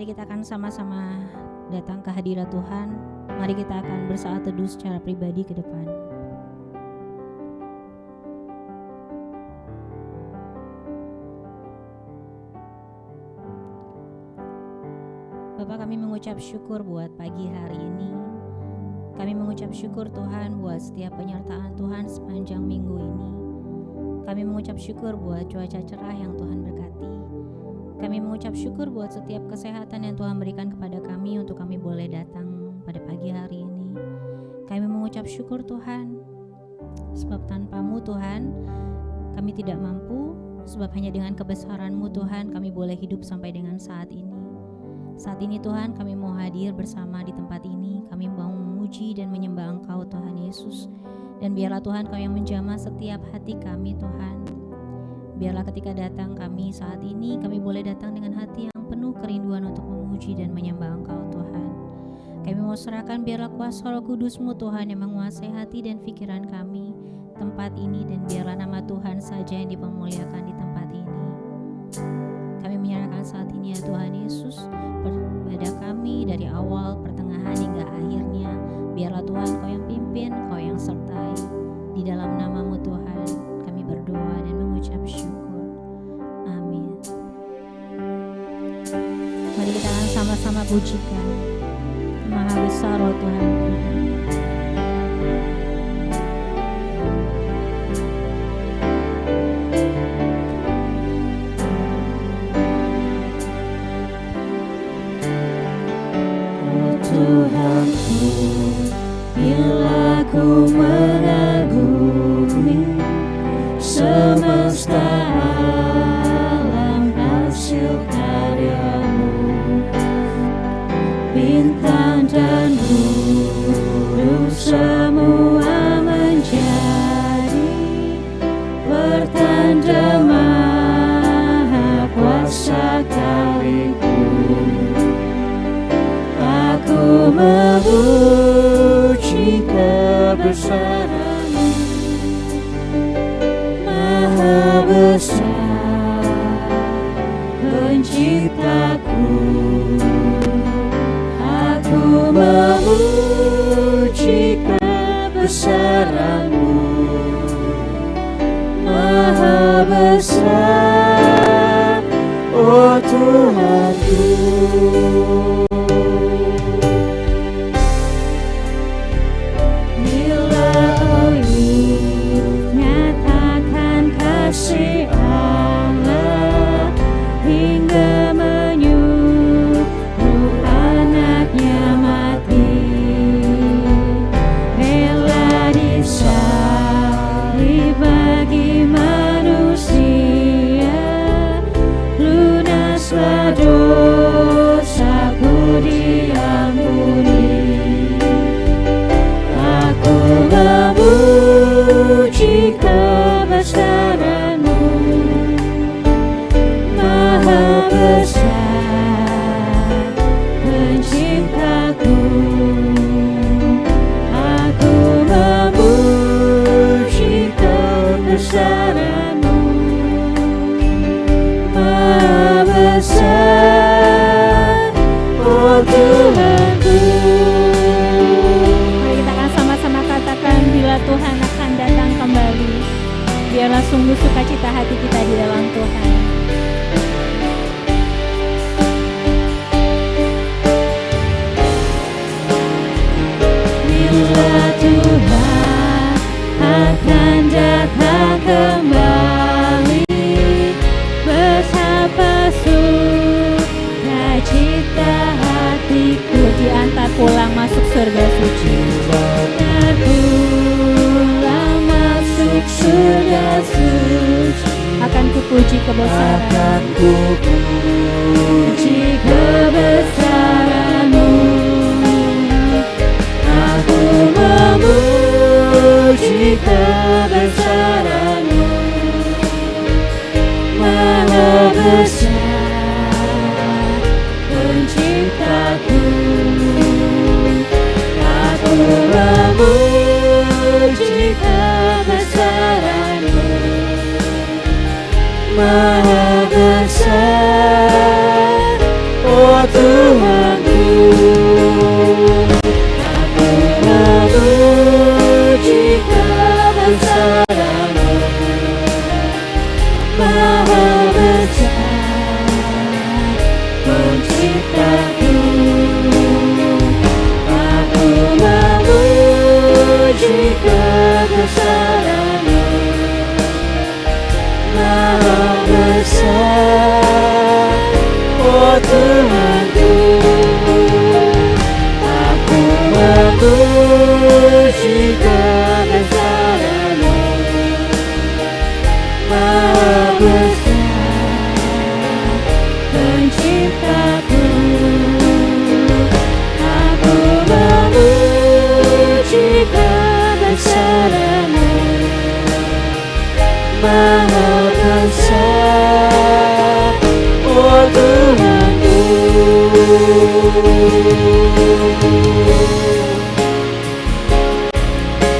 Mari kita akan sama-sama datang ke hadirat Tuhan. Mari kita akan bersaat teduh secara pribadi ke depan. Bapak, kami mengucap syukur buat pagi hari ini. Kami mengucap syukur Tuhan buat setiap penyertaan Tuhan sepanjang minggu ini. Kami mengucap syukur buat cuaca cerah yang Tuhan berkati. Kami mengucap syukur buat setiap kesehatan yang Tuhan berikan kepada kami untuk kami boleh datang pada pagi hari ini. Kami mengucap syukur Tuhan, sebab tanpa-Mu Tuhan, kami tidak mampu, sebab hanya dengan kebesaran-Mu Tuhan kami boleh hidup sampai dengan saat ini. Saat ini Tuhan kami mau hadir bersama di tempat ini, kami mau memuji dan menyembah Engkau Tuhan Yesus. Dan biarlah Tuhan Kau yang menjamah setiap hati kami Tuhan. Biarlah ketika datang kami saat ini, kami boleh datang dengan hati yang penuh kerinduan untuk memuji dan menyembah Engkau Tuhan. Kami mau serahkan biarlah kuasa Roh Kudus-Mu Tuhan yang menguasai hati dan pikiran kami tempat ini, dan biarlah nama Tuhan saja yang dipermuliakan di tempat ini. Kami menyerahkan saat ini ya Tuhan Yesus, pada kami dari awal, pertengahan hingga akhirnya. Biarlah Tuhan Kau yang pimpin, Kau yang sertai. Di dalam nama-Mu Tuhan kami berdoa dan mengucap syukur. Amin. Mari kita akan sama-sama pujikan Maha Besar oh Tuhan. Tuhanku, bila ku mengagumi semesta alam hasil karya-Mu, bintang dan bulu semua menjadi pertanda maha kuasa Kau-Ku. Aku memuji kebesaran-Mu, Maha Besar Penciptaku. Aku memuji kebesaran-Mu, Maha Besar, oh Tuhanku. Kasih Allah hingga menyuruh anaknya mati, rela disalib bagi manusia, lunaslah dosaku diampuni. Aku memuji kebesaran-Mu, Maha Besar Penciptaku. Aku memuji kebesaran-Mu, Maha Besar, oh Tuhanku. Mari kita akan sama-sama katakan, bila Tuhan akan datang kembali, biarlah sungguh sukacita hati kita di dalam Tuhan. Bila Tuhan akan datang kembali, betapa sukacita hatiku. Diantar pulang masuk surga suci. Terpulang masuk surga suci. Akan kupuji kebesaran, akan kupuji kebesaran-Mu. Aku memuji kebesaran-Mu, Maha Besar Penciptaku. Aku memuji kebesaran-Mu, Maha Besar, oh Tuhan. kebesaran-Mu, Maha besar, oh Tuhanku. Aku memuji kebesaran-Mu, Maha besar, Penciptaku. Aku memuji kebesaran-Mu, Maha besar, oh Tuhanku.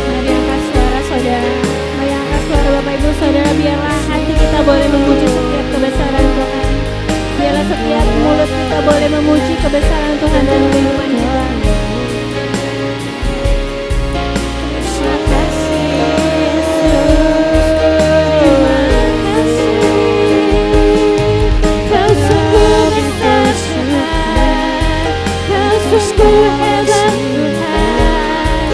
Mari angkat suara saudara, mari angkat suara Bapak Ibu Saudara, biarlah hati kita boleh memuji setiap kebesaran Tuhan. Biarlah setiap mulut kita boleh memuji kebesaran Tuhan dalam kehidupan kita. Terima kasih Yesus, terima kasih. Kau sungguh besar Tuhan, Kau sungguh hebat Tuhan.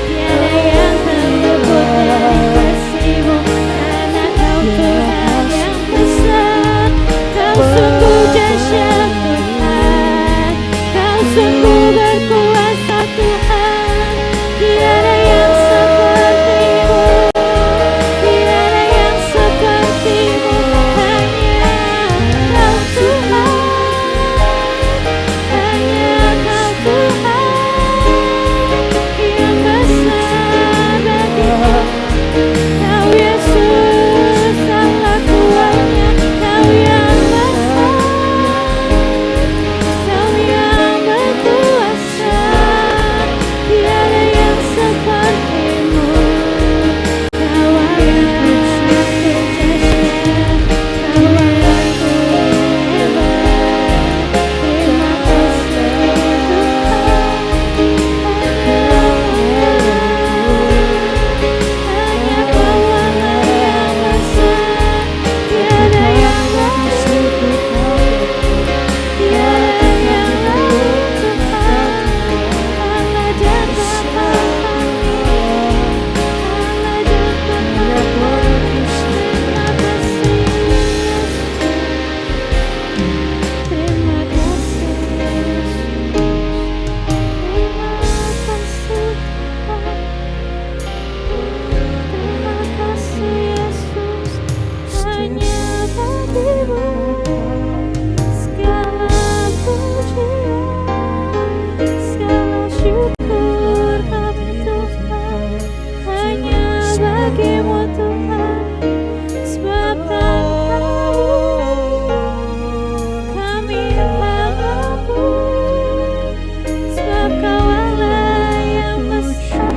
Tiada yang terluput dari kasih-Mu, karena Kau Tuhan yang besar. Kau sungguh dahsyat Tuhan, Kau sungguh berkuasa Tuhan. Tiada yang seperti-Mu, tiada yang seperti-Mu. Hanya Kau Tuhan, hanya Kau Tuhan yang besar bagiku. Kau Yesus Allah kuatnya, Kau yang besar, Kau yang berkuasa. Tiada yang seperti-Mu, Kau Allahku dahsyat, Kau Allahku hebat. Terima kasih Tuhan, hanya Kau Allah yang besar. Tiada yang lain, tiada yang lain Tuhan. Allah dan Bapa kami, Allah dan Bapa kami. Terima kasih Yesus, terima kasih Yesus, terima kasih Tuhan. Terima kasih Yesus, hanya bagi-Mu segala pujian, segala syukur kami Tuhan. Hanya bagi-Mu Tuhan, sebab tanpa-Mu kami tak mampu. Sebab Kau Allah yang besar,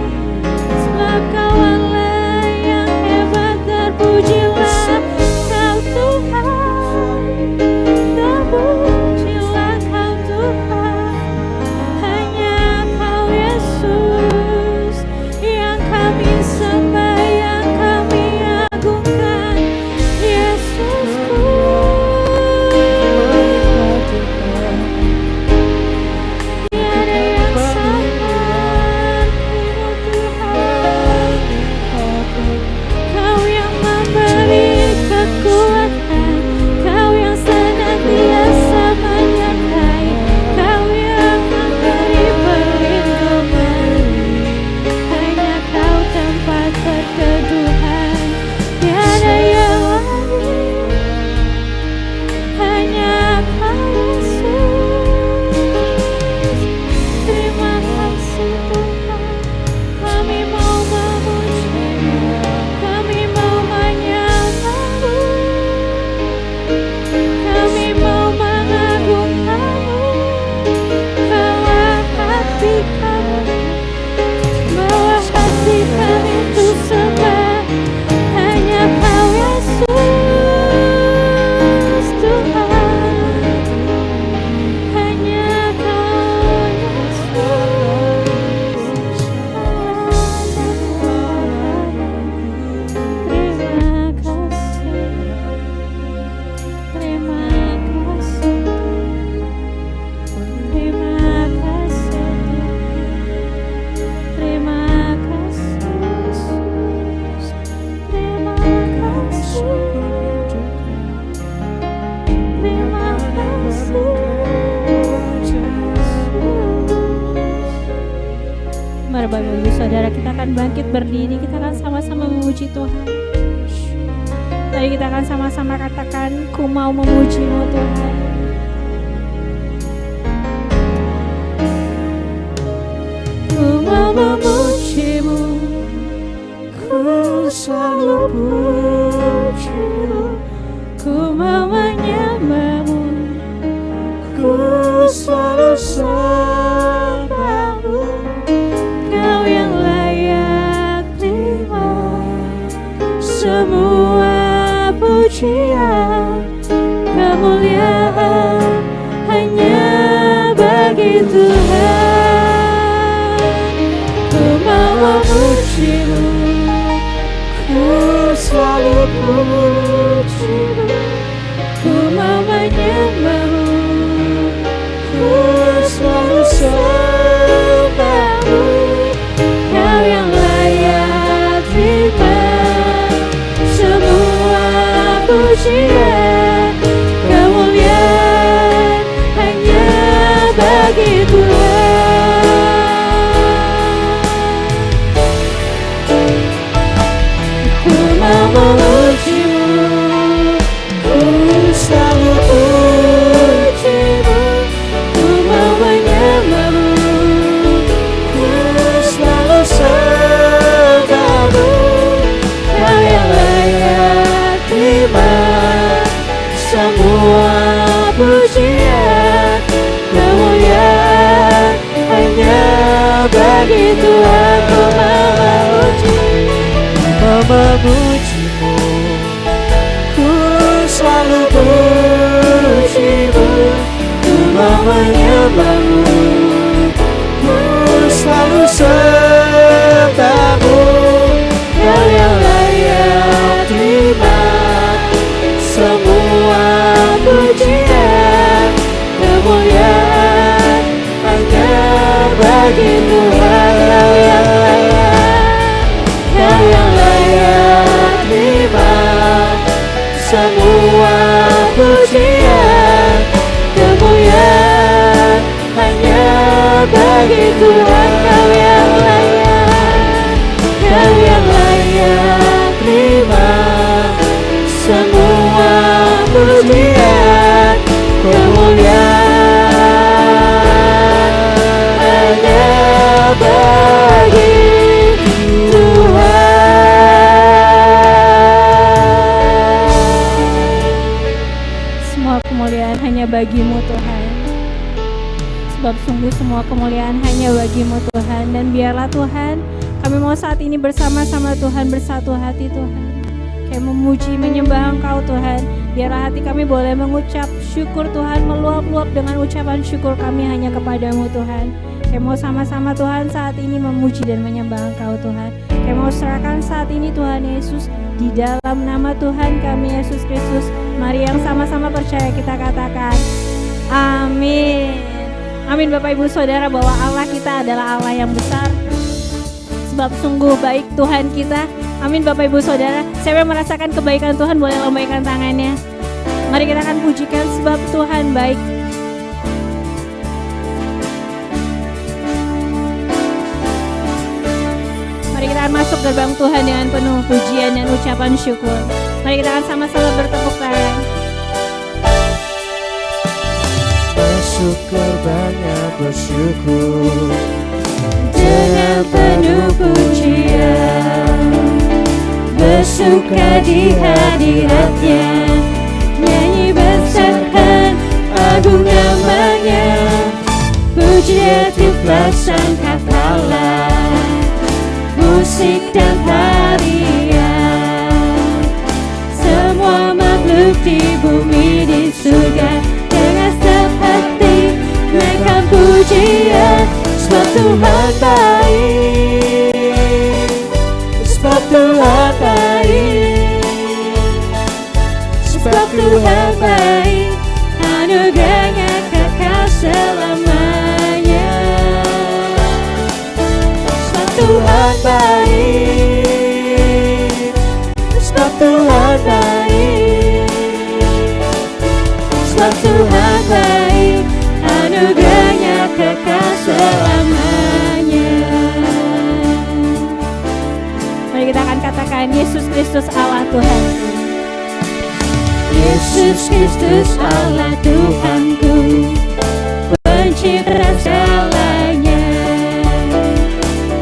sebab Kau Allah yang hebat. Terpujilah Kau Tuhan, terpujilah Kau Tuhan. Hanya Kau Yesus yang kami sembah, yang kami akan bangkit berdiri, kita akan sama-sama memuji Tuhan. Mari kita akan sama-sama katakan, ku mau memuji-Mu Tuhan. Ku mau memuji-Mu, ku selalu puji-Mu, ku mau menyembah-Mu, ku selalu sembah-Mu. Kau yang layak terima semua pujian, kemuliaan hanya bagi Tuhan. Ku mau memuji-Mu, ku selalu puji-Mu, ku mau menyembah-Mu, ku selalu sembah-Mu. Kau yang layak terima semua pujian, kemuliaan hanya bagi Tuhan. Ku mau memuji-Mu, ku selalu puji-Mu, ku mau menyembah-Mu, ku selalu sembah-Mu. Kau yang layak terima semua pujian, kemuliaan hanya bagi Tuhan. Ku mau memuji-Mu, ku selalu puji-Mu, ku mau menyembah-Mu, ku selalu sembah-Mu. Kau yang layak terima semua pujian, kemuliaan hanya bagi Tuhan. Kau yang layak terima semua pujian, kemuliaan hanya bagi Tuhan. Kau yang layak terima semua pujian, kemuliaan hanya bagi Tuhan. Semua kemuliaan hanya bagi-Mu Tuhan, sebab sungguh semua kemuliaan hanya bagi-Mu Tuhan. Dan biarlah Tuhan, kami mau saat ini bersama-sama Tuhan, bersatu hati Tuhan, kayak memuji, menyembah Engkau Tuhan. Biarlah hati kami boleh mengucap syukur Tuhan, meluap-luap dengan ucapan syukur kami hanya kepadamu Tuhan. Kayak mau sama-sama Tuhan saat ini memuji dan menyembah Engkau Tuhan. Kayak mau serahkan saat ini Tuhan Yesus, di dalam nama Tuhan kami Yesus Kristus. Mari yang sama-sama percaya kita katakan amin. Amin Bapak Ibu Saudara, bahwa Allah kita adalah Allah yang besar, sebab sungguh baik Tuhan kita. Amin Bapak Ibu Saudara. Siapa yang merasakan kebaikan Tuhan boleh lambaikan tangannya. Mari kita akan pujikan sebab Tuhan baik. Mari kita akan masuk gerbang Tuhan dengan penuh pujian dan ucapan syukur. Mari kita akan sama-sama bertepuk tangan. Masuk gerbangnya bersyukur Dengan penuh pujian, bersuka di hadiratnya, nyanyi besarkan agung namanya, puji tiuplah sangkakala, musik dan tarian, semua makhluk di bumi di surga dengan sepati naikkan pujian. Sebab Tuhan baik, sebab Tuhan baik, sebab Tuhan baik, anugerahnya kekal selamanya. Sebab Tuhan baik, sebab Tuhan baik, sebab Tuhan baik, anugerahnya kekal selamanya. Mari kita akan katakan Yesus Kristus Allah Tuhan. Yesus Kristus Allah Tuhanku, pencipta segalanya.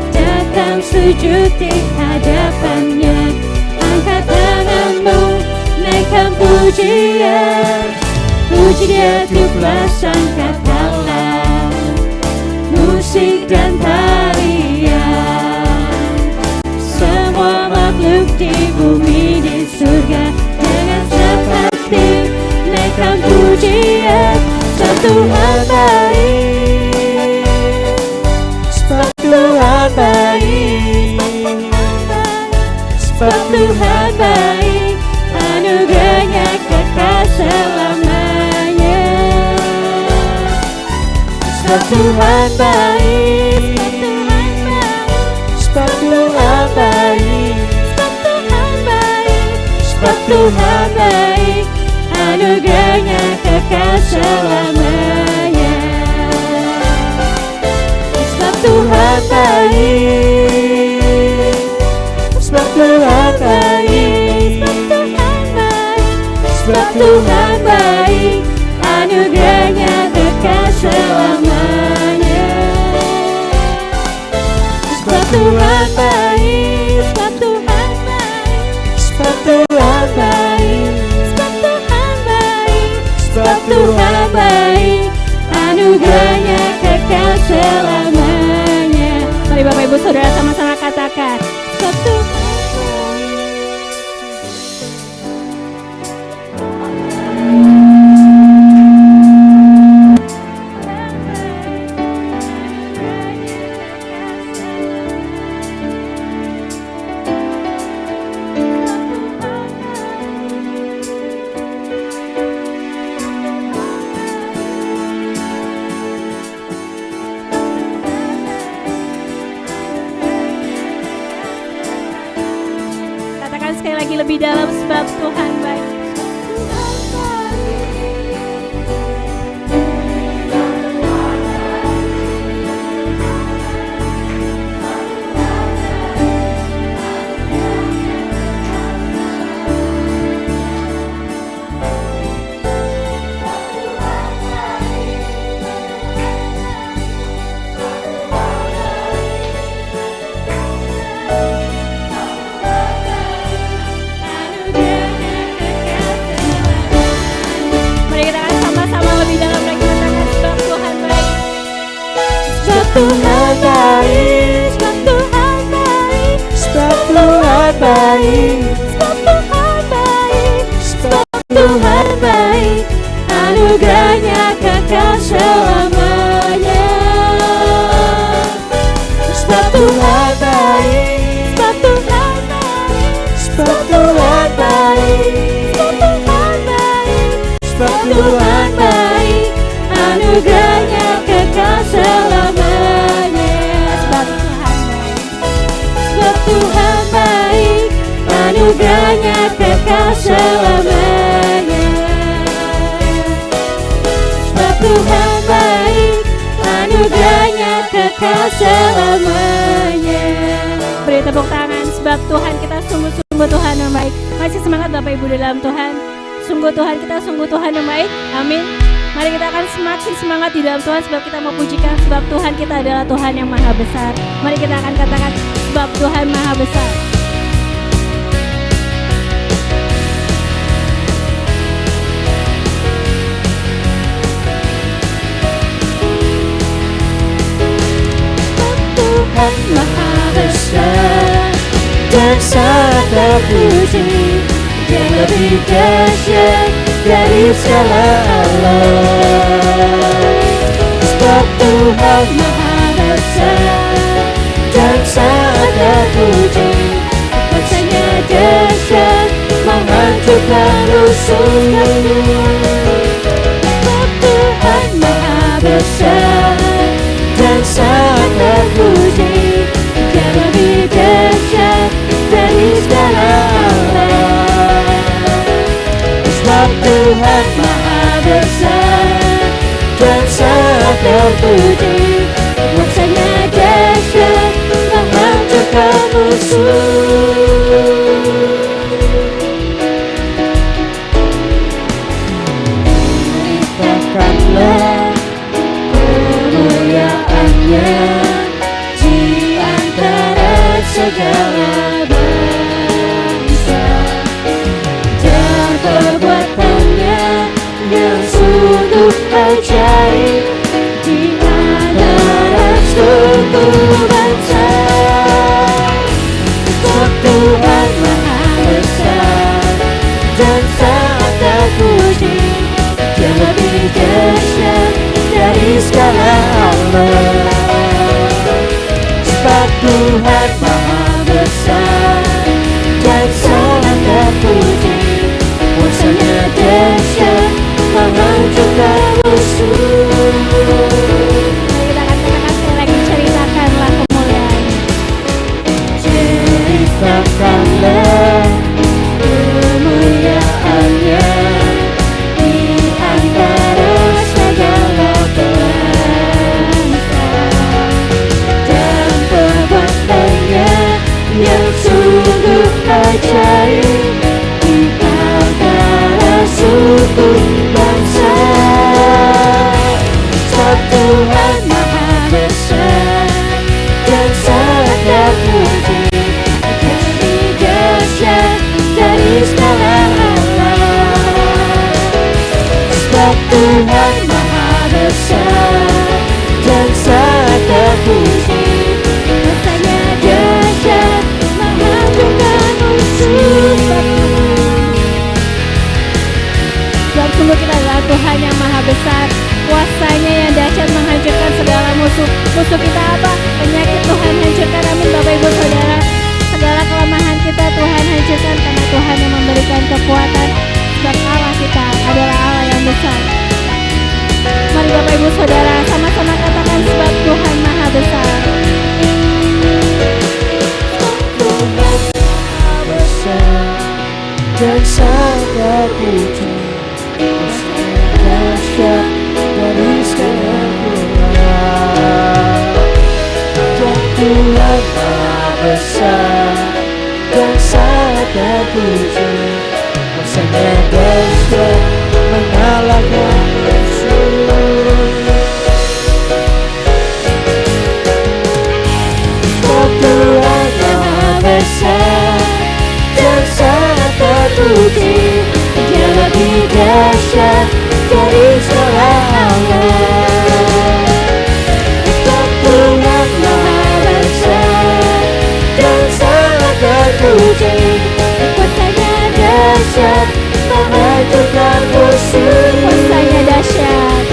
Datang sujud di hadapannya, angkat tanganmu, naikkan pujian. Puji Dia tiuplah sang katalah, musik dan tarian. Semua makhluk di bumi di surga dengan seperti naikkan pujian. Sebab Tuhan baik, sebab Tuhan baik, sebab Tuhan baik, anugerahnya kekal selamanya. Sebab Tuhan baik, sebab Tuhan baik, sebab Tuhan baik, anugerahnya kekal selamanya. Sebab Tuhan baik, sebab Tuhan baik, sebab Tuhan baik, anugerahnya kekal selamanya. Sebab Tuhan baik, sebab Tuhan baik, sebab Tuhan baik, sebab Tuhan baik, anugerahnya kekal selamanya. Mari Bapak Ibu Saudara sama-sama katakan sebab Tuhan baik. Sekali lagi lebih dalam sebab Tuhan baik. Tuhan baik, sebab Tuhan baik, sebab Tuhan baik, sebab Tuhan baik, sebab Tuhan baik, anugerahnya kekal selamanya. Sebab Tuhan baik, sebab Tuhan baik, sebab Tuhan baik, sebab Tuhan baik, sebab Tuhan baik, anugerahnya kekal selamanya. Tuhan baik, anugerahnya kekal selamanya. Sebab Tuhan baik, anugerahnya kekal selamanya. Beri tepuk tangan sebab Tuhan kita sungguh-sungguh Tuhan yang baik. Masih semangat Bapak Ibu dalam Tuhan. Sungguh Tuhan kita, sungguh Tuhan yang baik. Amin. Mari kita akan semakin semangat di dalam Tuhan sebab kita mau pujikan sebab Tuhan kita adalah Tuhan yang maha besar. Mari kita akan katakan sebab Tuhan maha besar. Tuhan maha besar dan sangat terpuji, Dia lebih dahsyat dari segala alam. Sebab Tuhan maha besar dan sangat terpuji, kuasanya dahsyat menghancurkan musuh. Sebab Tuhan maha besar dan sangat terpuji, Dia lebih dahsyat dari segala alam. Sebab Tuhan maha besar dan sangat terpuji, kuasanya dahsyat menghancurkan musuh. suku bangsa. Sebab Tuhan Maha Besar dan sangat terpuji, Dia lebih dahsyat dari segala Allah. Sebab Tuhan Maha Besar dan sangat terpuji, kuasanya dahsyat menghancurkan musuh. Kita akan katakan sekali lagi, ceritakanlah kemuliaan. Ceritakanlah kemuliaannya di antara segala bangsa, dan perbuatannya yang sungguh ajaib di antara suku bangsa. Sebab Tuhan Maha Besar dan sangat terpuji, Dia lebih dahsyat dari segala Allah. Sebab Tuhan Maha Besar dan sangat terpuji, kuasanya dahsyat menghancurkan musuh. Sebab sungguh kita adalah Tuhan yang Maha Besar, kuasanya yang dahsyat menghancurkan segala musuh. Musuh kita apa? Penyakit, Tuhan hancurkan. Amin Bapak Ibu Saudara. Segala kelemahan kita Tuhan hancurkan, karena Tuhan yang memberikan kekuatan. Sebab Allah kita adalah Allah yang besar. Mari Bapak Ibu Saudara sama-sama katakan, sebab Tuhan Maha Besar. Tuhan Maha Besar dan sangat terpuji, dahsyat dari segala Tuhan. Tuhan Maha Besar dan sangat terpuji, kuasanya dahsyat mengalahkan musuh. Tuhan Maha Besar dan sangat terpuji, Dia lebih dahsyat dari segala Allah. Tuhan Maha Besar dan sangat terpuji, kuasanya dahsyat menghancurkan musuh. Kuasanya dahsyat,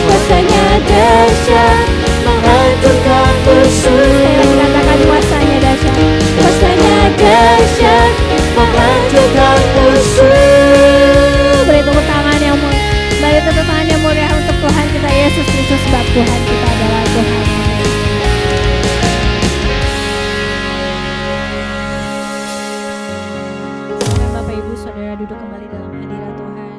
kuasanya dahsyat menghancurkan musuh. Kita katakan kuasanya dahsyat, kuasanya dahsyat menghancurkan musuh. Beri tepuk tangan yang mulia, beri tepuk tangan yang mulia untuk Tuhan kita Yesus Kristus. Sebab Tuhan kita adalah Tuhan. Bapak Ibu Saudara duduk kembali dalam hadirat Tuhan.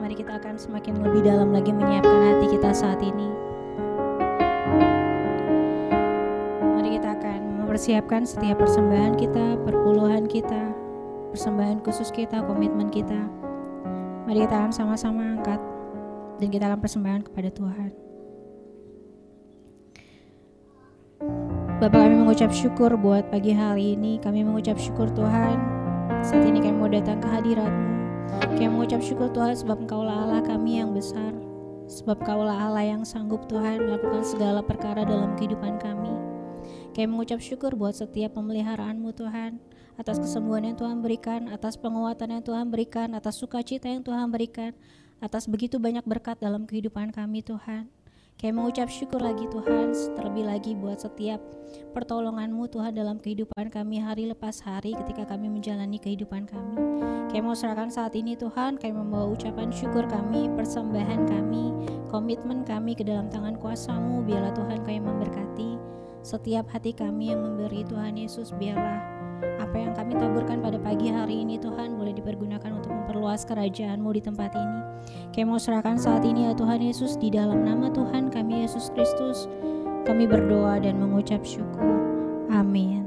Mari kita akan semakin lebih dalam lagi menyiapkan hati kita saat ini. Mari kita akan mempersiapkan setiap persembahan kita, perpuluhan kita, persembahan khusus kita, komitmen kita. Mari kita akan sama-sama angkat dan kita akan persembahan kepada Tuhan. Bapak, kami mengucap syukur buat pagi hari ini. Kami mengucap syukur Tuhan, saat ini kami mau datang ke hadirat-Mu. Kami mengucap syukur Tuhan sebab Engkau-lah Allah kami yang besar, sebab Engkau-lah Allah yang sanggup Tuhan melakukan segala perkara dalam kehidupan kami. Kami mengucap syukur buat setiap pemeliharaan-Mu Tuhan, atas kesembuhan yang Tuhan berikan, atas penguatan yang Tuhan berikan, atas sukacita yang Tuhan berikan, atas begitu banyak berkat dalam kehidupan kami Tuhan. Kami mengucap syukur lagi Tuhan, terlebih lagi buat setiap pertolongan-Mu Tuhan dalam kehidupan kami hari lepas hari ketika kami menjalani kehidupan kami. Kami mau serahkan saat ini Tuhan, kami membawa ucapan syukur kami, persembahan kami, komitmen kami ke dalam tangan kuasa-Mu. Biarlah Tuhan Kau yang memberkati setiap hati kami yang memberi Tuhan Yesus. Biarlah apa yang kami taburkan pada pagi hari ini Tuhan boleh dipergunakan untuk memperluas kerajaan-Mu di tempat ini. Kami mau serahkan saat ini ya Tuhan Yesus, di dalam nama Tuhan kami Yesus Kristus kami berdoa dan mengucap syukur. Amin.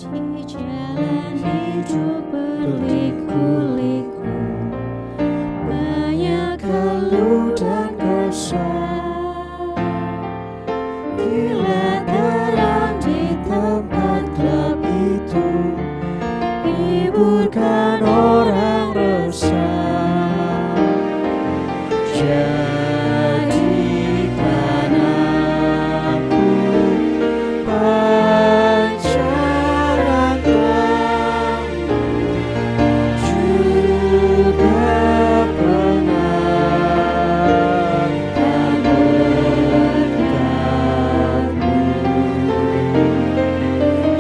Di jalan hidup berliku-liku, banyak keluh dan Bila terang di tempat gelap itu, hiburkan orang resah. Jadikan aku pancaran terang-Mu, juga pengantar berkat-Mu.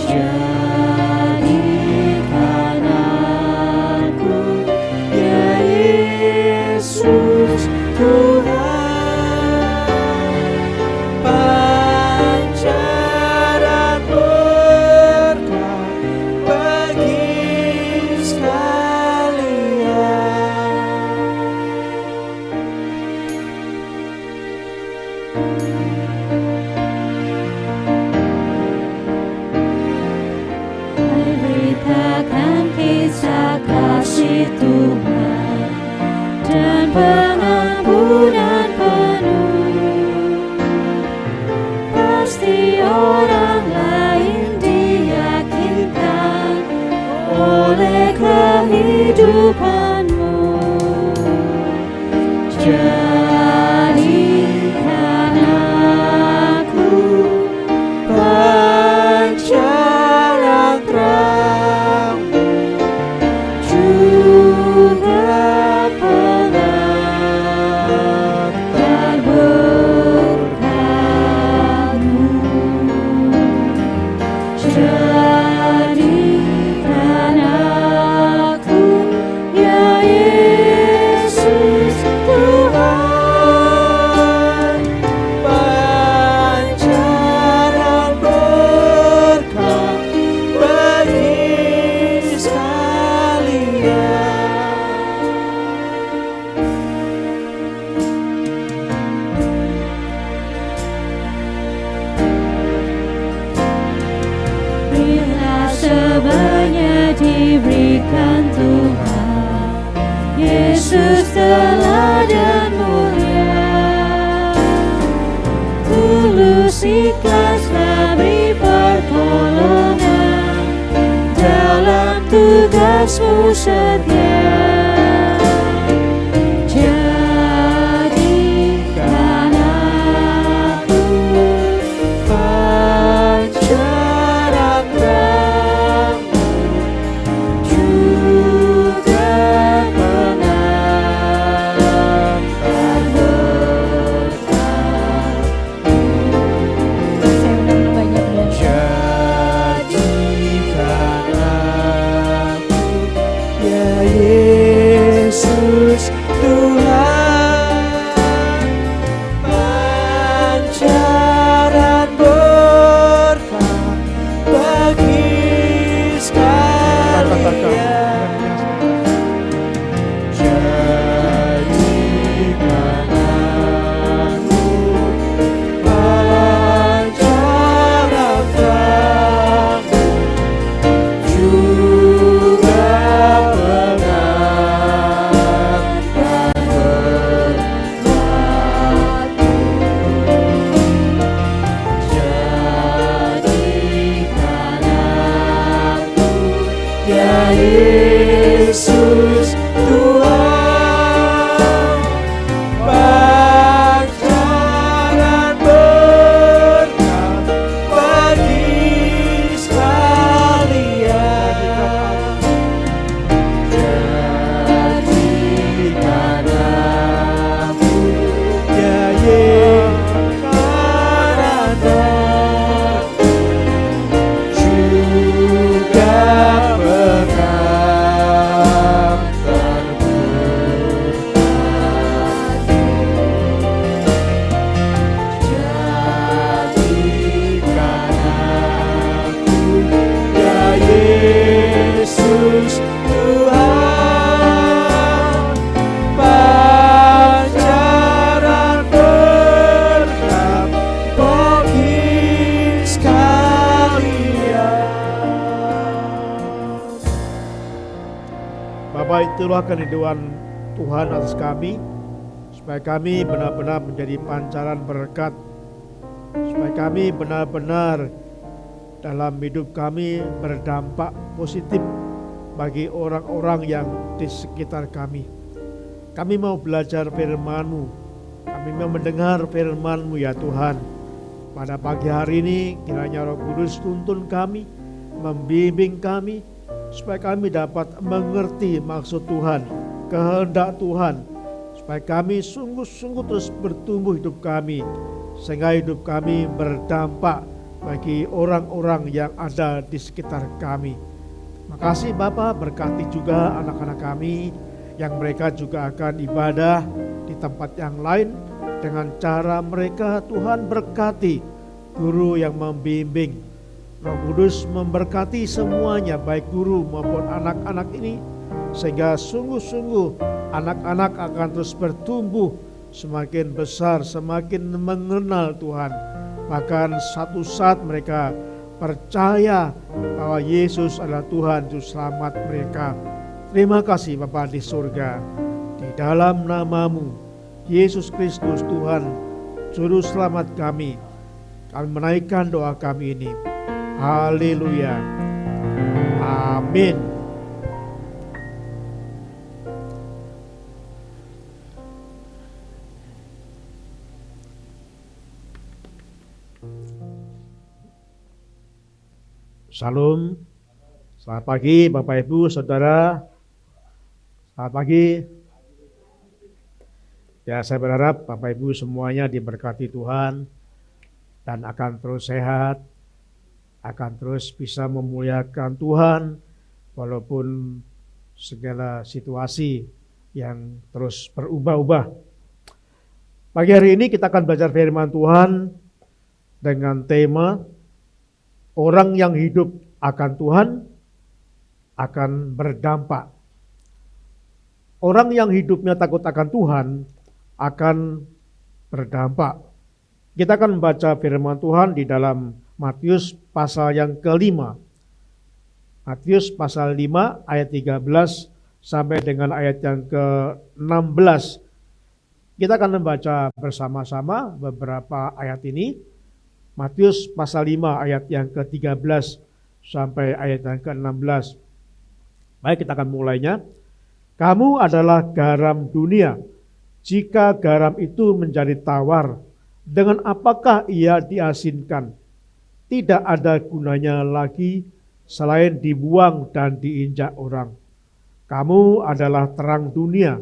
Jadikan aku, ya Yesus Tuhan, pancaran berkat bagi sekalian. Beritakan kisah kasih Tuhan dan pengampunan penuh. Pasti orang lain diyakinkan oleh kehidupan-Mu. Jadikan aku pancaran terang-Mu, juga pengantar berkat-Mu. Jadikan aku, ya Yesus Tuhan, pancaran berkat bagi sekalian. Bila sebanyak diberikan Tuhan, Yesus teladan mulia, tulus ikhlaslah beri pertolongan, dalam tugasmu setia. Jadikan aku pancaran terang-Mu, juga pengantar berkat-Mu. Saya ulang banyak dan jadikan aku, ya Yesus Tuhan, pancaran berkat bagi sekalian. Jadikan aku pancaran terang-Mu, juga pengantar berkat-Mu. Jadikan aku, ya Yesus Tuhan, pancaran berkat bagi sekalian. Jadikan aku, ya Yesus Tuhan, juga pengantar Bapak, itulah keridhaan Tuhan atas kami, supaya kami benar-benar menjadi pancaran berkat supaya kami benar-benar dalam hidup kami berdampak positif bagi orang-orang yang di sekitar kami. Kami mau belajar firman-Mu, kami mau mendengar firman-Mu ya Tuhan. Pada pagi hari ini kiranya Roh Kudus tuntun kami, membimbing kami, supaya kami dapat mengerti maksud Tuhan, kehendak Tuhan, supaya kami sungguh-sungguh terus bertumbuh hidup kami, sehingga hidup kami berdampak bagi orang-orang yang ada di sekitar kami. Makasih Bapa, berkati juga anak-anak kami yang mereka juga akan ibadah di tempat yang lain. Dengan cara mereka Tuhan berkati guru yang membimbing. Roh Kudus memberkati semuanya, baik guru maupun anak-anak ini, sehingga sungguh-sungguh anak-anak akan terus bertumbuh semakin besar, semakin mengenal Tuhan. Bahkan satu saat mereka percaya bahwa Yesus adalah Tuhan Juru Selamat mereka. Terima kasih Bapa di surga. Di dalam nama-Mu Yesus Kristus Tuhan Juru Selamat kami menaikkan doa kami ini. Haleluya. Amin. Salam. Selamat pagi Bapak Ibu Saudara. Selamat pagi. Ya, saya berharap Bapak Ibu semuanya diberkati Tuhan dan akan terus sehat, akan terus bisa memuliakan Tuhan walaupun segala situasi yang terus berubah-ubah. Pagi hari ini kita akan belajar firman Tuhan dengan tema orang yang hidup akan Tuhan akan berdampak. Orang yang hidupnya takut akan Tuhan akan berdampak. Kita akan membaca firman Tuhan di dalam Matius pasal yang ke-5. Matius pasal 5 ayat 13 sampai dengan ayat yang ke-16. Kita akan membaca bersama-sama beberapa ayat ini. Matius pasal 5 ayat yang ke-13 sampai ayat yang ke-16. Baik, kita akan mulainya. Kamu adalah garam dunia. Jika garam itu menjadi tawar, dengan apakah ia diasinkan? Tidak ada gunanya lagi selain dibuang dan diinjak orang. Kamu adalah terang dunia.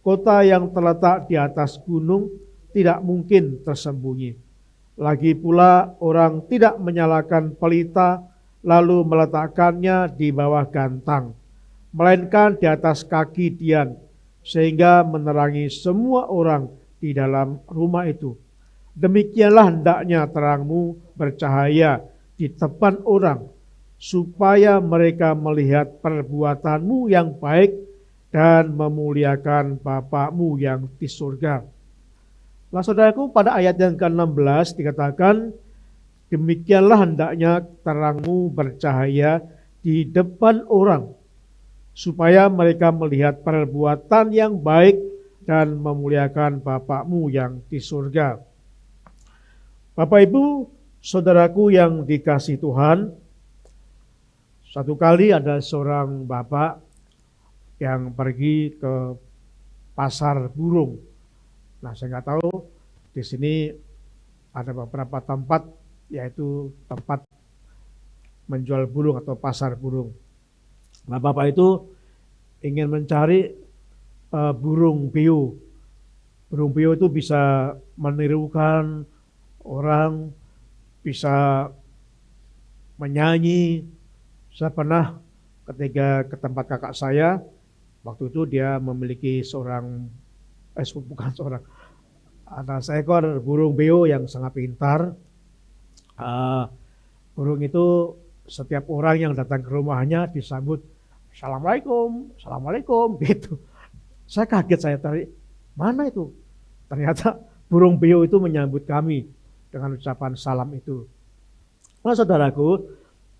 Kota yang terletak di atas gunung tidak mungkin tersembunyi. Lagi pula orang tidak menyalakan pelita lalu meletakkannya di bawah gantang, melainkan di atas kaki dian, sehingga menerangi semua orang di dalam rumah itu. Demikianlah hendaknya terangmu bercahaya di depan orang, supaya mereka melihat perbuatanmu yang baik dan memuliakan Bapa-Mu yang di surga. Nah saudaraku, pada ayat yang ke-16 dikatakan, demikianlah hendaknya terangmu bercahaya di depan orang, supaya mereka melihat perbuatan yang baik dan memuliakan Bapa-Mu yang di surga. Bapak Ibu, saudaraku yang dikasihi Tuhan, satu kali ada seorang bapak yang pergi ke pasar burung. Nah, saya nggak tahu di sini ada beberapa tempat, yaitu tempat menjual burung atau pasar burung. Nah, bapak itu ingin mencari burung beo. Burung beo itu bisa menirukan orang, bisa menyanyi. Saya pernah ketika ke tempat kakak saya, waktu itu dia memiliki ada seekor burung beo yang sangat pintar. Burung itu setiap orang yang datang ke rumahnya disambut Assalamualaikum, Assalamualaikum gitu. Saya kaget, saya tarik, mana itu? Ternyata burung beo itu menyambut kami dengan ucapan salam itu. Nah saudaraku,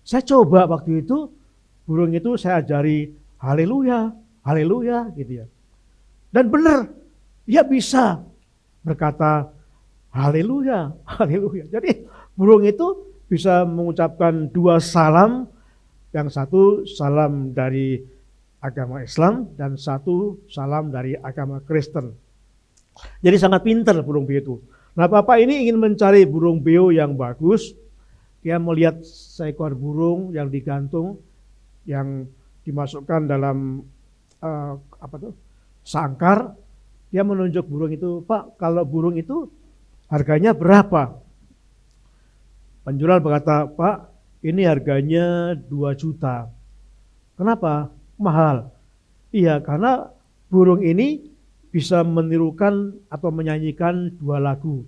saya coba waktu itu burung itu saya ajari haleluya, haleluya gitu ya. Dan benar, dia bisa berkata Haleluya, haleluya. Jadi burung itu bisa mengucapkan dua salam, yang satu salam dari agama Islam dan satu salam dari agama Kristen. Jadi sangat pintar burung beo itu. Nah, Bapak ini ingin mencari burung beo yang bagus. Dia melihat seekor burung yang digantung, yang dimasukkan dalam sangkar. Dia menunjuk burung itu, Pak, kalau burung itu harganya berapa? Penjual berkata, Pak, ini harganya 2 juta. Kenapa? Mahal. Iya, karena burung ini bisa menirukan atau menyanyikan 2 lagu.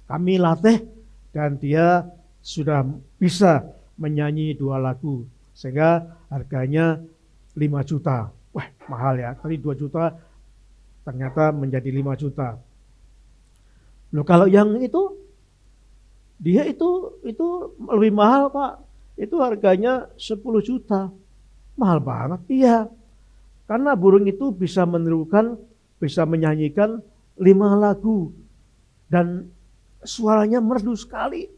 Kami latih dan dia sudah bisa menyanyi 2 lagu. Sehingga harganya 5 juta. Wah, mahal ya. Tadi 2 juta ternyata menjadi 5 juta. Loh, kalau yang itu, dia itu lebih mahal, Pak. Itu harganya 10 juta. Mahal banget. Iya. Karena burung itu bisa menirukan, bisa menyanyikan 5 lagu. Dan suaranya merdu sekali.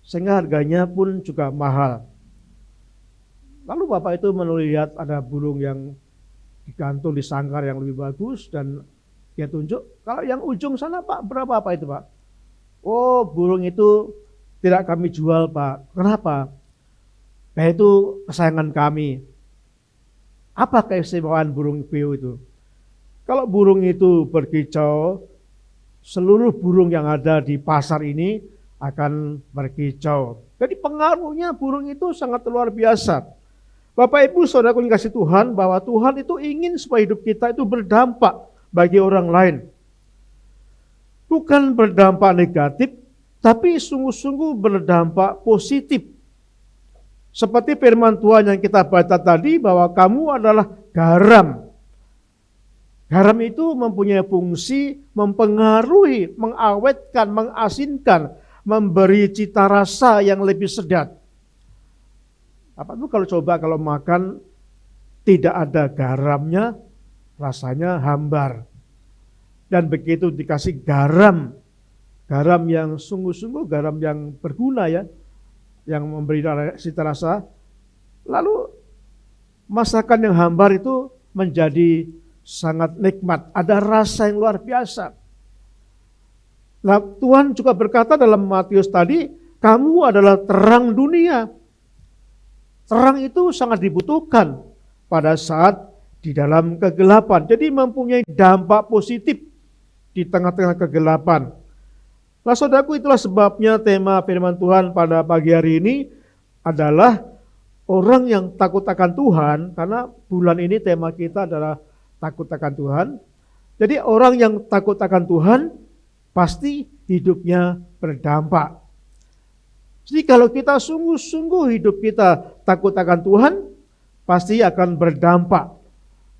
Sehingga harganya pun juga mahal. Lalu Bapak itu melihat ada burung yang digantung di sangkar yang lebih bagus. Dan dia tunjuk, kalau yang ujung sana Pak, berapa Pak itu Pak? Oh, burung itu tidak kami jual Pak. Kenapa? Nah, itu kesayangan kami. Apa keistimewaan burung beo itu? Kalau burung itu berkicau, seluruh burung yang ada di pasar ini akan berkicau. Jadi pengaruhnya burung itu sangat luar biasa. Bapak Ibu Saudara yang kasih Tuhan, bahwa Tuhan itu ingin supaya hidup kita itu berdampak bagi orang lain. Bukan berdampak negatif, tapi sungguh-sungguh berdampak positif. Seperti firman Tuhan yang kita baca tadi, bahwa kamu adalah garam. Garam itu mempunyai fungsi mempengaruhi, mengawetkan, mengasinkan, memberi cita rasa yang lebih sedap. Apa itu kalau makan tidak ada garamnya, rasanya hambar. Dan begitu dikasih garam yang sungguh-sungguh, garam yang berguna ya, yang memberi cita rasa, lalu masakan yang hambar itu menjadi sangat nikmat, ada rasa yang luar biasa. Nah, Tuhan juga berkata dalam Matius tadi, kamu adalah terang dunia. Terang itu sangat dibutuhkan pada saat di dalam kegelapan. Jadi mempunyai dampak positif di tengah-tengah kegelapan. Nah, saudaraku, itulah sebabnya tema firman Tuhan pada pagi hari ini adalah orang yang takut akan Tuhan, karena bulan ini tema kita adalah takut akan Tuhan. Jadi orang yang takut akan Tuhan pasti hidupnya berdampak. Jadi kalau kita sungguh-sungguh hidup kita takut akan Tuhan, pasti akan berdampak.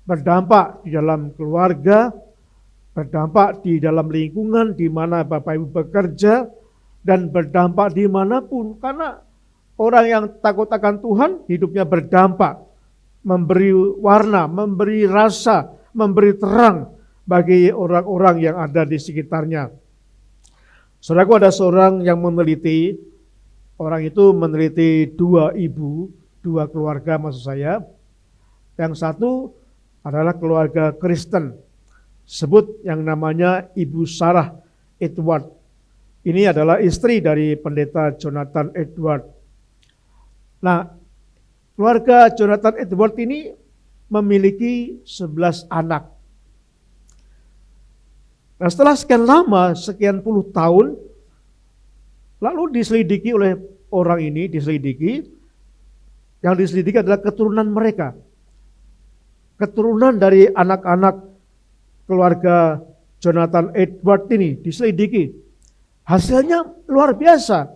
Berdampak di dalam keluarga, berdampak di dalam lingkungan di mana Bapak Ibu bekerja, dan berdampak dimanapun. Karena orang yang takut akan Tuhan hidupnya berdampak, memberi warna, memberi rasa, memberi terang bagi orang-orang yang ada di sekitarnya. Saudaraku, ada seorang yang meneliti, orang itu meneliti 2 keluarga maksud saya. Yang satu adalah keluarga Kristen, sebut yang namanya Ibu Sarah Edward. Ini adalah istri dari pendeta Jonathan Edward. Nah, keluarga Jonathan Edward ini memiliki 11 anak. Nah, setelah sekian lama, sekian puluh tahun, lalu diselidiki oleh orang ini, yang diselidiki adalah keturunan mereka. Keturunan dari anak-anak keluarga Jonathan Edward ini diselidiki. Hasilnya luar biasa.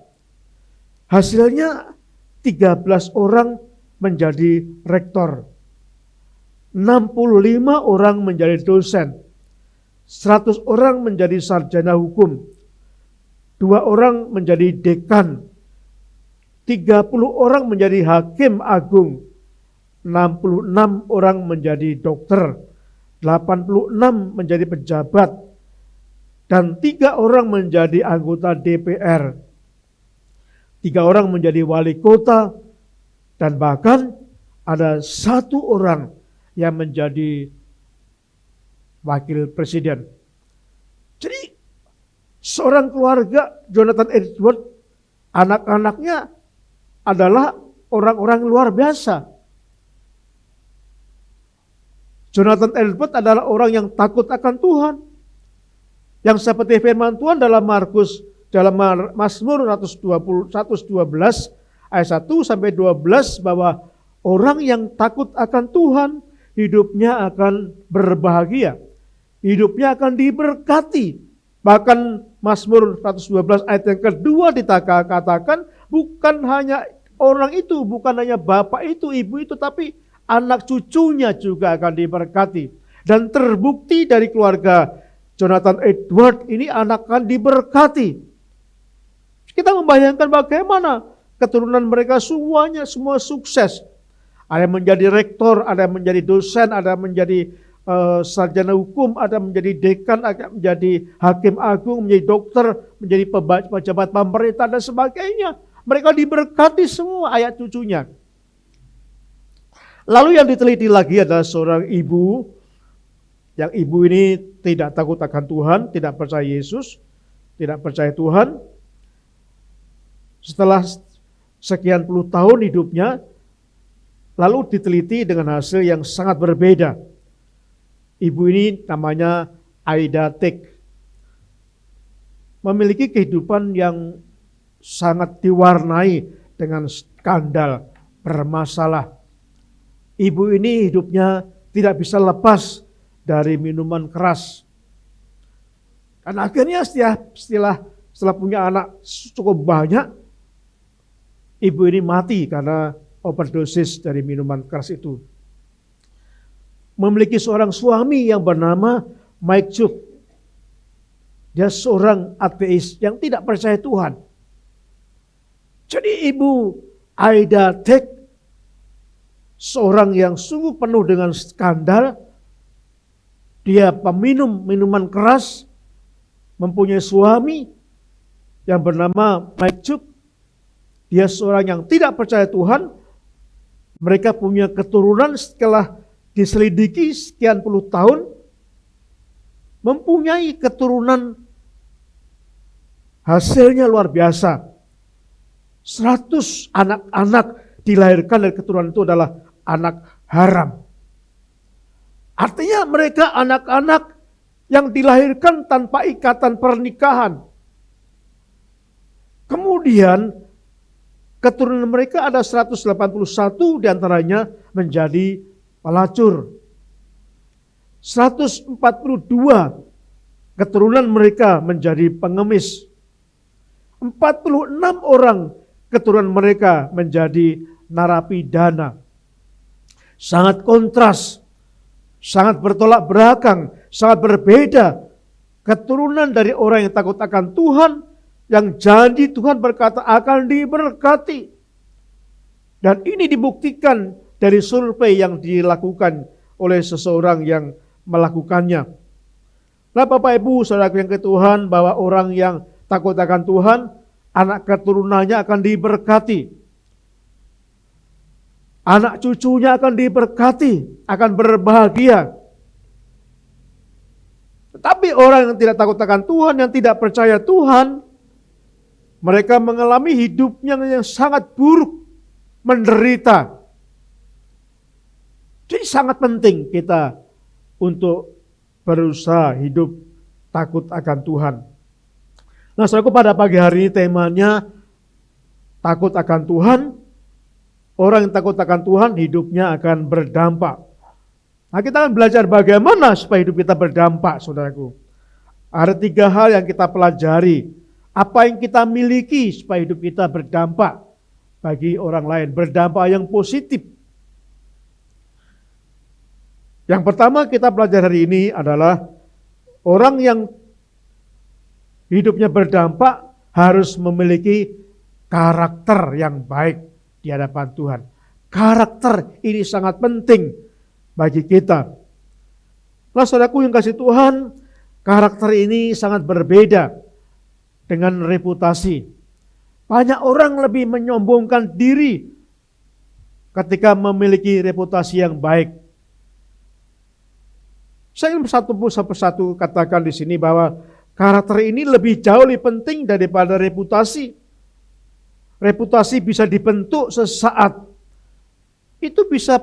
Hasilnya 13 orang menjadi rektor. 65 orang menjadi dosen. 100 orang menjadi sarjana hukum. 2 orang menjadi dekan. 30 orang menjadi hakim agung. 66 orang menjadi dokter. 86 menjadi pejabat. dan 3 orang menjadi anggota DPR, 3 orang menjadi wali kota, dan bahkan ada 1 orang yang menjadi wakil presiden. Jadi seorang keluarga Jonathan Edwards, anak-anaknya adalah orang-orang luar biasa. Jonathan Edwards adalah orang yang takut akan Tuhan. Yang seperti firman Tuhan dalam Mazmur 112 ayat 1 sampai 12 bahwa orang yang takut akan Tuhan hidupnya akan berbahagia. Hidupnya akan diberkati. Bahkan Mazmur 112 ayat yang kedua dikatakan bukan hanya orang itu, bukan hanya bapak itu, ibu itu, tapi anak cucunya juga akan diberkati. Dan terbukti dari keluarga Jonathan Edwards ini anak akan diberkati. Kita membayangkan bagaimana keturunan mereka semuanya semua sukses. Ada yang menjadi rektor, ada yang menjadi dosen, ada yang menjadi sarjana hukum, ada yang menjadi dekan, ada yang menjadi hakim agung, menjadi dokter, menjadi pejabat pemerintah dan sebagainya. Mereka diberkati semua ayat cucunya. Lalu yang diteliti lagi adalah seorang ibu, yang ibu ini tidak takut akan Tuhan, tidak percaya Yesus, tidak percaya Tuhan. Setelah sekian puluh tahun hidupnya, lalu diteliti dengan hasil yang sangat berbeda. Ibu ini namanya Aida Tek. Memiliki kehidupan yang sangat diwarnai dengan skandal, bermasalah. Ibu ini hidupnya tidak bisa lepas dari minuman keras. Dan akhirnya setelah punya anak cukup banyak, ibu ini mati karena overdosis dari minuman keras itu. Memiliki seorang suami yang bernama Mike Chuk. Dia seorang ateis yang tidak percaya Tuhan. Jadi ibu Aida Tek, seorang yang sungguh penuh dengan skandal. Dia peminum minuman keras, mempunyai suami yang bernama Mike Chuk. Dia seorang yang tidak percaya Tuhan. Mereka punya keturunan setelah diselidiki sekian puluh tahun, mempunyai keturunan hasilnya luar biasa. 100 anak-anak dilahirkan dari keturunan itu adalah anak haram. Artinya mereka anak-anak yang dilahirkan tanpa ikatan pernikahan. Kemudian keturunan mereka ada 181 diantaranya menjadi pelacur. 142 keturunan mereka menjadi pengemis. 46 orang keturunan mereka menjadi narapidana. Sangat kontras, sangat bertolak belakang, sangat berbeda. Keturunan dari orang yang takut akan Tuhan, yang janji Tuhan berkata akan diberkati. Dan ini dibuktikan dari survei yang dilakukan oleh seseorang yang melakukannya. Nah Bapak Ibu saudara yang ke Tuhan, bahwa orang yang takut akan Tuhan, anak keturunannya akan diberkati. Anak cucunya akan diberkati, akan berbahagia. Tetapi orang yang tidak takut akan Tuhan, yang tidak percaya Tuhan, mereka mengalami hidupnya yang sangat buruk, menderita. Jadi sangat penting kita untuk berusaha hidup takut akan Tuhan. Nah, saudaraku, pada pagi hari ini temanya takut akan Tuhan. Orang yang takut akan Tuhan hidupnya akan berdampak. Nah, kita akan belajar bagaimana supaya hidup kita berdampak, saudaraku. Ada 3 hal yang kita pelajari. Apa yang kita miliki supaya hidup kita berdampak bagi orang lain, berdampak yang positif. Yang pertama kita belajar hari ini adalah orang yang hidupnya berdampak harus memiliki karakter yang baik di hadapan Tuhan. Karakter ini sangat penting bagi kita. Nah, saudaraku yang kasih Tuhan, Karakter ini sangat berbeda dengan reputasi. Banyak orang lebih menyombongkan diri ketika memiliki reputasi yang baik. Saya ingin satu persatu katakan di sini bahwa karakter ini lebih jauh lebih penting daripada reputasi. Reputasi bisa dibentuk sesaat. Itu bisa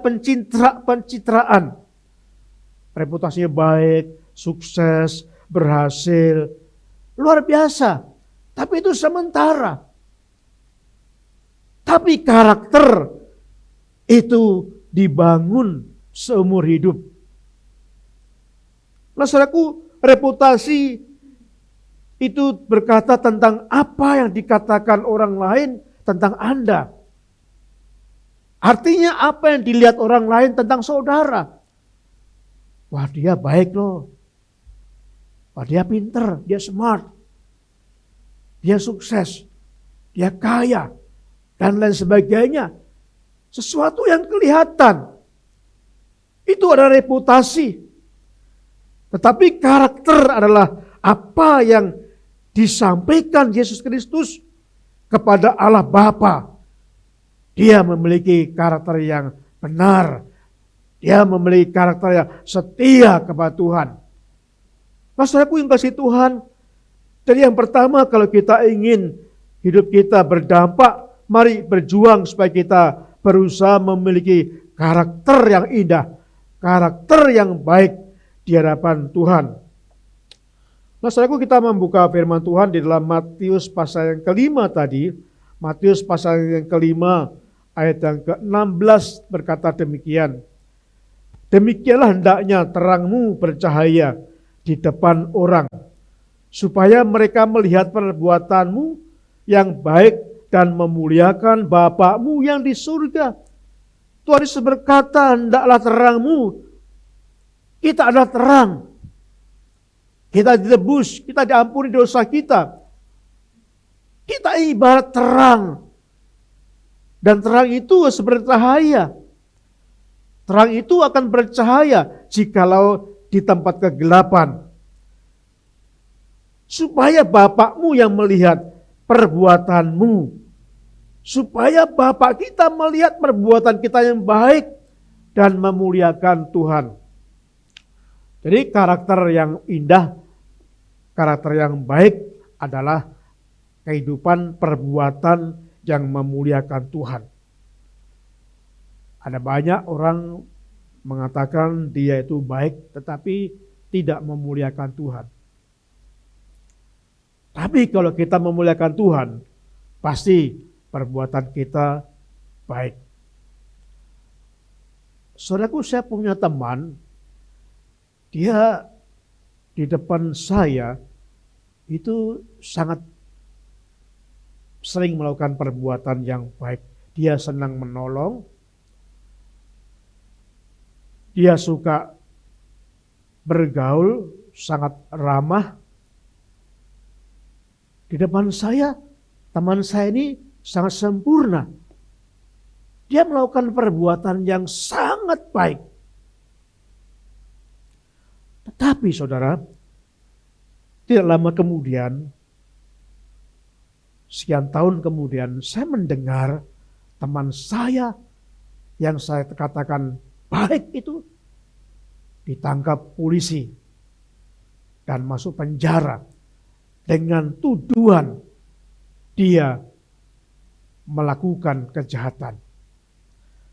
pencitraan. Reputasinya baik, sukses, berhasil, luar biasa. Tapi itu sementara. Tapi karakter itu dibangun seumur hidup. Nah, saudaraku, reputasi itu berkata tentang apa yang dikatakan orang lain tentang Anda. Artinya apa yang dilihat orang lain tentang saudara. Wah, dia baik loh. Wah, dia pinter, dia smart. Dia sukses. Dia kaya. Dan lain sebagainya. Sesuatu yang kelihatan. Itu adalah reputasi. Tetapi karakter adalah apa yang disampaikan Yesus Kristus kepada Allah Bapa. Dia memiliki karakter yang benar. Dia memiliki karakter yang setia kepada Tuhan. Masalahku yang kasih Tuhan. Jadi yang pertama, kalau kita ingin hidup kita berdampak, mari berjuang supaya kita berusaha memiliki karakter yang indah, karakter yang baik di hadapan Tuhan. Nah, saudaraku, kita membuka firman Tuhan di dalam Matius pasal yang kelima tadi. Matius pasal yang kelima ayat yang ke-16 berkata demikian. Demikianlah hendaknya terangmu bercahaya di depan orang, supaya mereka melihat perbuatanmu yang baik dan memuliakan Bapa-Mu yang di surga. Tuhan Yesus berkata, hendaklah terangmu. Kita adalah terang. Kita ditebus, kita diampuni dosa kita. Kita ibarat terang. Dan terang itu seperti cahaya. Terang itu akan bercahaya jikalau di tempat kegelapan. Supaya Bapa-Mu yang melihat perbuatanmu. Supaya Bapa kita melihat perbuatan kita yang baik dan memuliakan Tuhan. Jadi karakter yang indah, karakter yang baik adalah kehidupan perbuatan yang memuliakan Tuhan. Ada banyak orang mengatakan dia itu baik tetapi tidak memuliakan Tuhan. Tapi kalau kita memuliakan Tuhan, pasti perbuatan kita baik. Saudaraku, saya punya teman, dia di depan saya itu sangat sering melakukan perbuatan yang baik. Dia senang menolong. Dia suka bergaul, sangat ramah. Di depan saya, teman saya ini sangat sempurna. Dia melakukan perbuatan yang sangat baik. Tetapi saudara, tidak lama kemudian, sekian tahun kemudian, saya mendengar teman saya yang saya katakan baik itu ditangkap polisi dan masuk penjara dengan tuduhan dia melakukan kejahatan.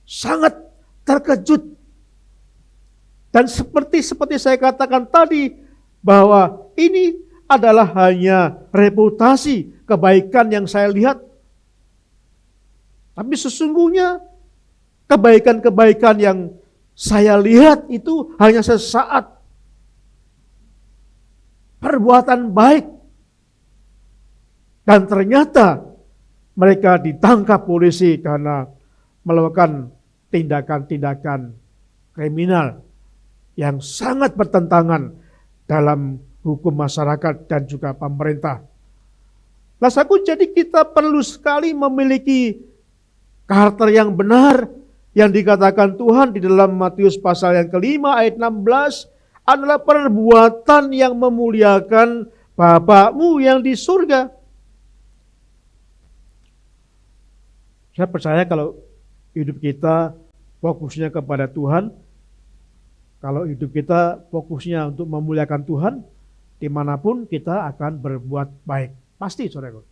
Sangat terkejut. Dan seperti saya katakan tadi, bahwa ini adalah hanya reputasi kebaikan yang saya lihat. Tapi sesungguhnya kebaikan-kebaikan yang saya lihat itu hanya sesaat. Perbuatan baik. Dan ternyata mereka ditangkap polisi karena melakukan tindakan-tindakan kriminal yang sangat bertentangan dalam hukum masyarakat dan juga pemerintah. Jadi kita perlu sekali memiliki karakter yang benar yang dikatakan Tuhan di dalam Matius pasal yang kelima ayat 16. adalah perbuatan yang memuliakan Bapakmu yang di surga. Saya percaya kalau hidup kita fokusnya kepada Tuhan, kalau hidup kita fokusnya untuk memuliakan Tuhan, dimanapun kita akan berbuat baik. Pasti, saudara.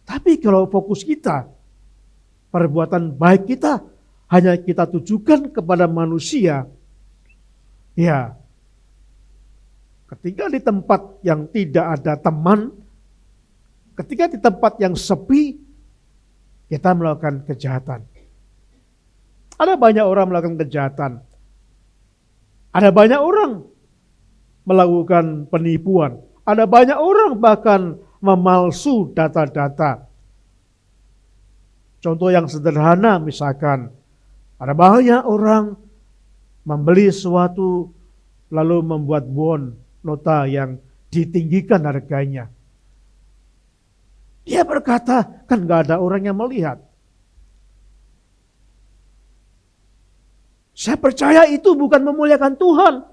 Tapi kalau fokus kita, perbuatan baik kita hanya kita tujukan kepada manusia, ya, ketika di tempat yang tidak ada teman, ketika di tempat yang sepi, kita melakukan kejahatan. Ada banyak orang melakukan kejahatan. Ada banyak orang melakukan penipuan. Ada banyak orang bahkan memalsu data-data. Contoh yang sederhana misalkan, ada banyak orang membeli sesuatu lalu membuat bon, nota yang ditinggikan harganya. Dia berkata, kan gak ada orang yang melihat. Saya percaya itu bukan memuliakan Tuhan.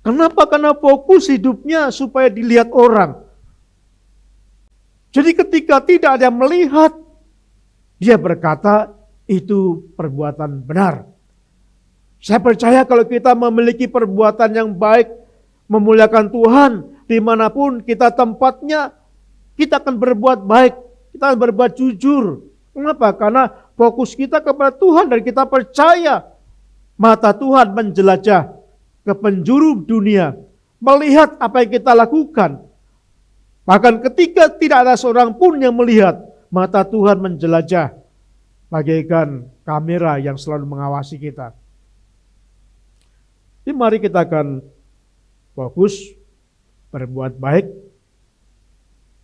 Kenapa? Karena fokus hidupnya supaya dilihat orang. Jadi ketika tidak ada yang melihat, dia berkata itu perbuatan benar. Saya percaya kalau kita memiliki perbuatan yang baik, memuliakan Tuhan, dimanapun kita tempatnya, kita akan berbuat baik, kita akan berbuat jujur. Kenapa? Karena fokus kita kepada Tuhan dan kita percaya mata Tuhan menjelajah ke penjuru dunia, melihat apa yang kita lakukan. Bahkan ketika tidak ada seorang pun yang melihat, mata Tuhan menjelajah bagaikan kamera yang selalu mengawasi kita. Jadi mari kita akan fokus berbuat baik,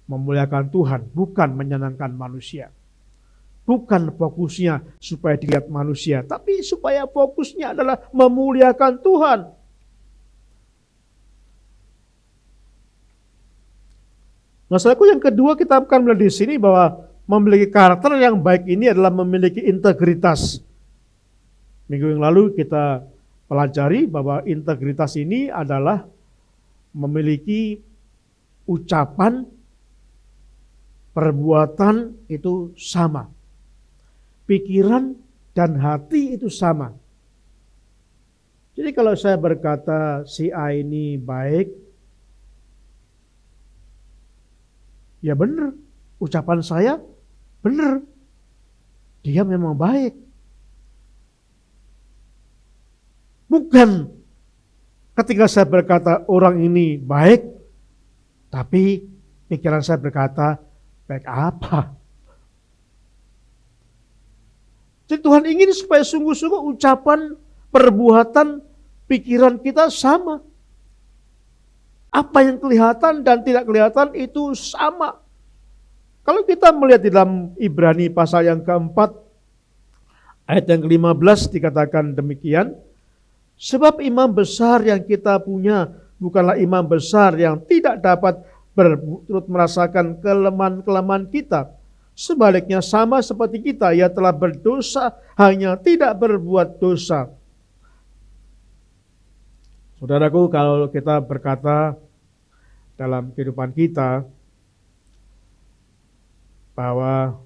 memuliakan Tuhan, bukan menyenangkan manusia. Bukan fokusnya supaya dilihat manusia, tapi supaya fokusnya adalah memuliakan Tuhan. Masalahku yang kedua kita akan melihat di sini bahwa memiliki karakter yang baik ini adalah memiliki integritas. Minggu yang lalu kita pelajari bahwa integritas ini adalah memiliki ucapan, perbuatan itu sama. Pikiran dan hati itu sama. Jadi kalau saya berkata si A ini baik, ya benar. Ucapan saya benar. Dia memang baik. Bukan ketika saya berkata orang ini baik, tapi pikiran saya berkata baik apa? Jadi Tuhan ingin supaya sungguh-sungguh ucapan, perbuatan, pikiran kita sama. Apa yang kelihatan dan tidak kelihatan itu sama. Kalau kita melihat di dalam Ibrani pasal yang keempat, ayat yang ke-15 dikatakan demikian. Sebab imam besar yang kita punya bukanlah imam besar yang tidak dapat berturut merasakan kelemahan-kelemahan kita. Sebaliknya sama seperti kita, ia telah berdosa, hanya tidak berbuat dosa. Saudaraku, kalau kita berkata dalam kehidupan kita bahwa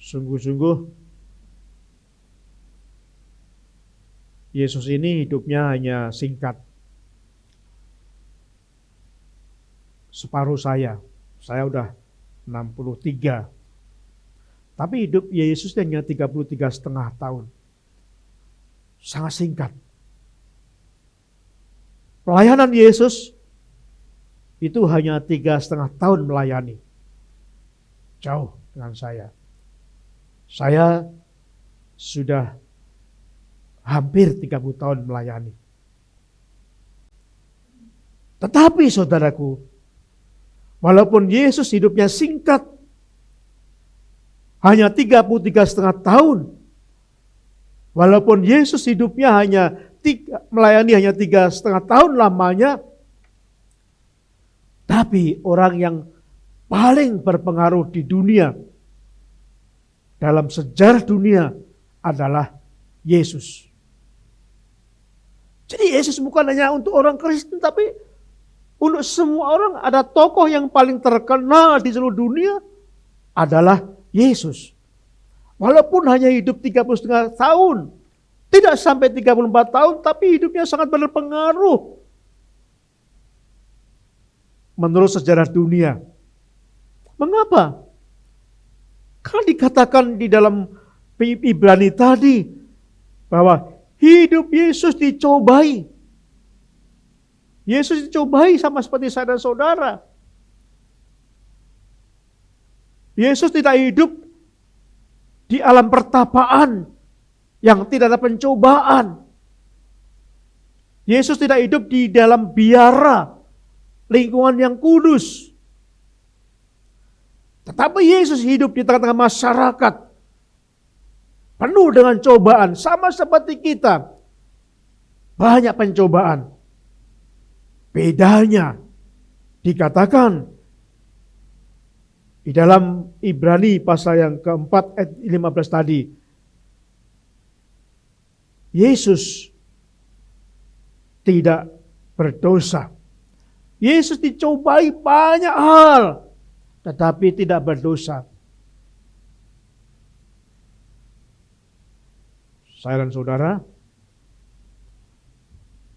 sungguh-sungguh Yesus ini hidupnya hanya singkat. Separuh saya udah 63. Tapi hidup Yesus hanya 33,5 tahun. Sangat singkat. Pelayanan Yesus itu hanya 3,5 tahun melayani. Jauh dengan saya. Saya sudah hampir 30 tahun melayani. Tetapi saudaraku, walaupun Yesus hidupnya singkat, hanya 33,5 tahun. Walaupun Yesus hidupnya melayani hanya 3,5 tahun lamanya, tapi orang yang paling berpengaruh di dunia, dalam sejarah dunia adalah Yesus. Jadi Yesus bukan hanya untuk orang Kristen, tapi untuk semua orang. Ada tokoh yang paling terkenal di seluruh dunia adalah Yesus. Walaupun hanya hidup 30,5 tahun, tidak sampai 34 tahun, tapi hidupnya sangat berpengaruh menurut sejarah dunia. Mengapa? Karena dikatakan di dalam Ibrani tadi bahwa hidup Yesus dicobai. Yesus dicobai sama seperti saya dan saudara. Yesus tidak hidup di alam pertapaan yang tidak ada pencobaan. Yesus tidak hidup di dalam biara, lingkungan yang kudus. Tetapi Yesus hidup di tengah-tengah masyarakat penuh dengan cobaan, sama seperti kita. Banyak pencobaan. Bedanya dikatakan di dalam Ibrani pasal yang keempat ayat 15 tadi. Yesus tidak berdosa. Yesus dicobai banyak hal, tetapi tidak berdosa. Saya dan saudara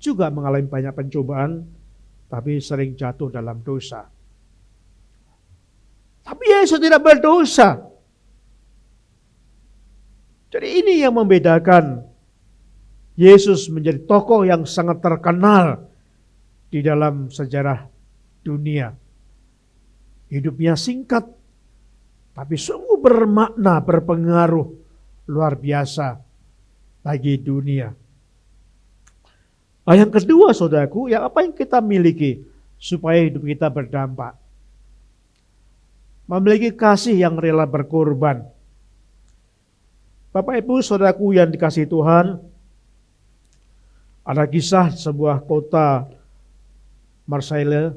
juga mengalami banyak pencobaan, tapi sering jatuh dalam dosa. Tapi Yesus tidak berdosa. Jadi ini yang membedakan Yesus menjadi tokoh yang sangat terkenal di dalam sejarah dunia. Hidupnya singkat, tapi sungguh bermakna, berpengaruh luar biasa bagi dunia. Nah, yang kedua saudaraku, yang apa yang kita miliki supaya hidup kita berdampak? Memiliki kasih yang rela berkorban. Bapak Ibu saudaraku yang dikasihi Tuhan, ada kisah sebuah kota Marseille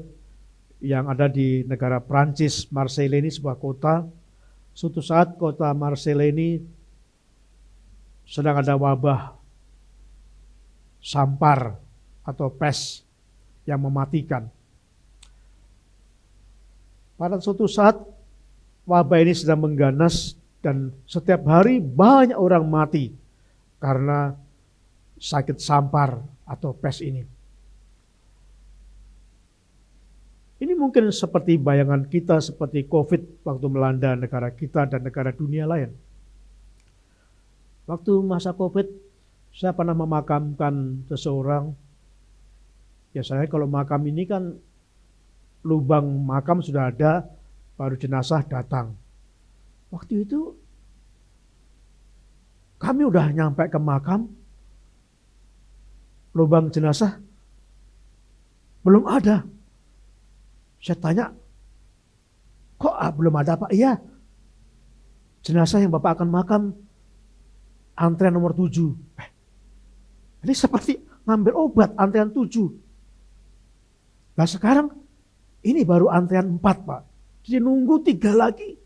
yang ada di negara Prancis. Marseille ini sebuah kota. Suatu saat kota Marseille ini sedang ada wabah sampar atau pes yang mematikan. Pada suatu saat wabah ini sedang mengganas dan setiap hari banyak orang mati karena sakit sampar atau pes ini. Ini mungkin seperti bayangan kita seperti COVID waktu melanda negara kita dan negara dunia lain. Waktu masa COVID, saya pernah memakamkan seseorang. Biasanya kalau makam ini kan lubang makam sudah ada, baru jenazah datang. Waktu itu kami udah nyampe ke makam, lubang jenazah belum ada. Saya tanya, kok belum ada Pak? Iya, jenazah yang Bapak akan makam antrian nomor 7. Ini seperti ngambil obat antrian 7. Nah sekarang ini baru antrian 4 Pak. Jadi nunggu 3 lagi.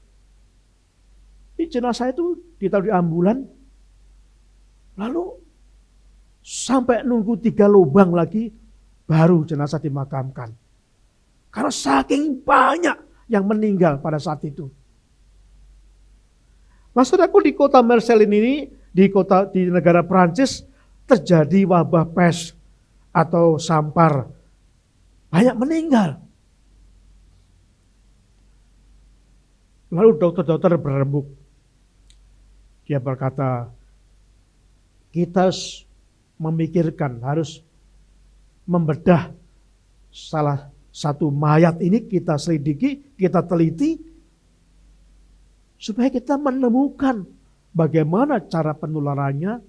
Ini jenazah itu ditaruh di ambulan. Lalu sampai nunggu 3 lubang lagi baru jenazah dimakamkan. Karena saking banyak yang meninggal pada saat itu. Maksudku di kota Marseille ini, di negara Prancis terjadi wabah pes atau sampar. Banyak meninggal. Lalu dokter-dokter berembuk. Dia berkata, kita memikirkan harus membedah salah satu mayat ini, kita selidiki, kita teliti, supaya kita menemukan bagaimana cara penularannya,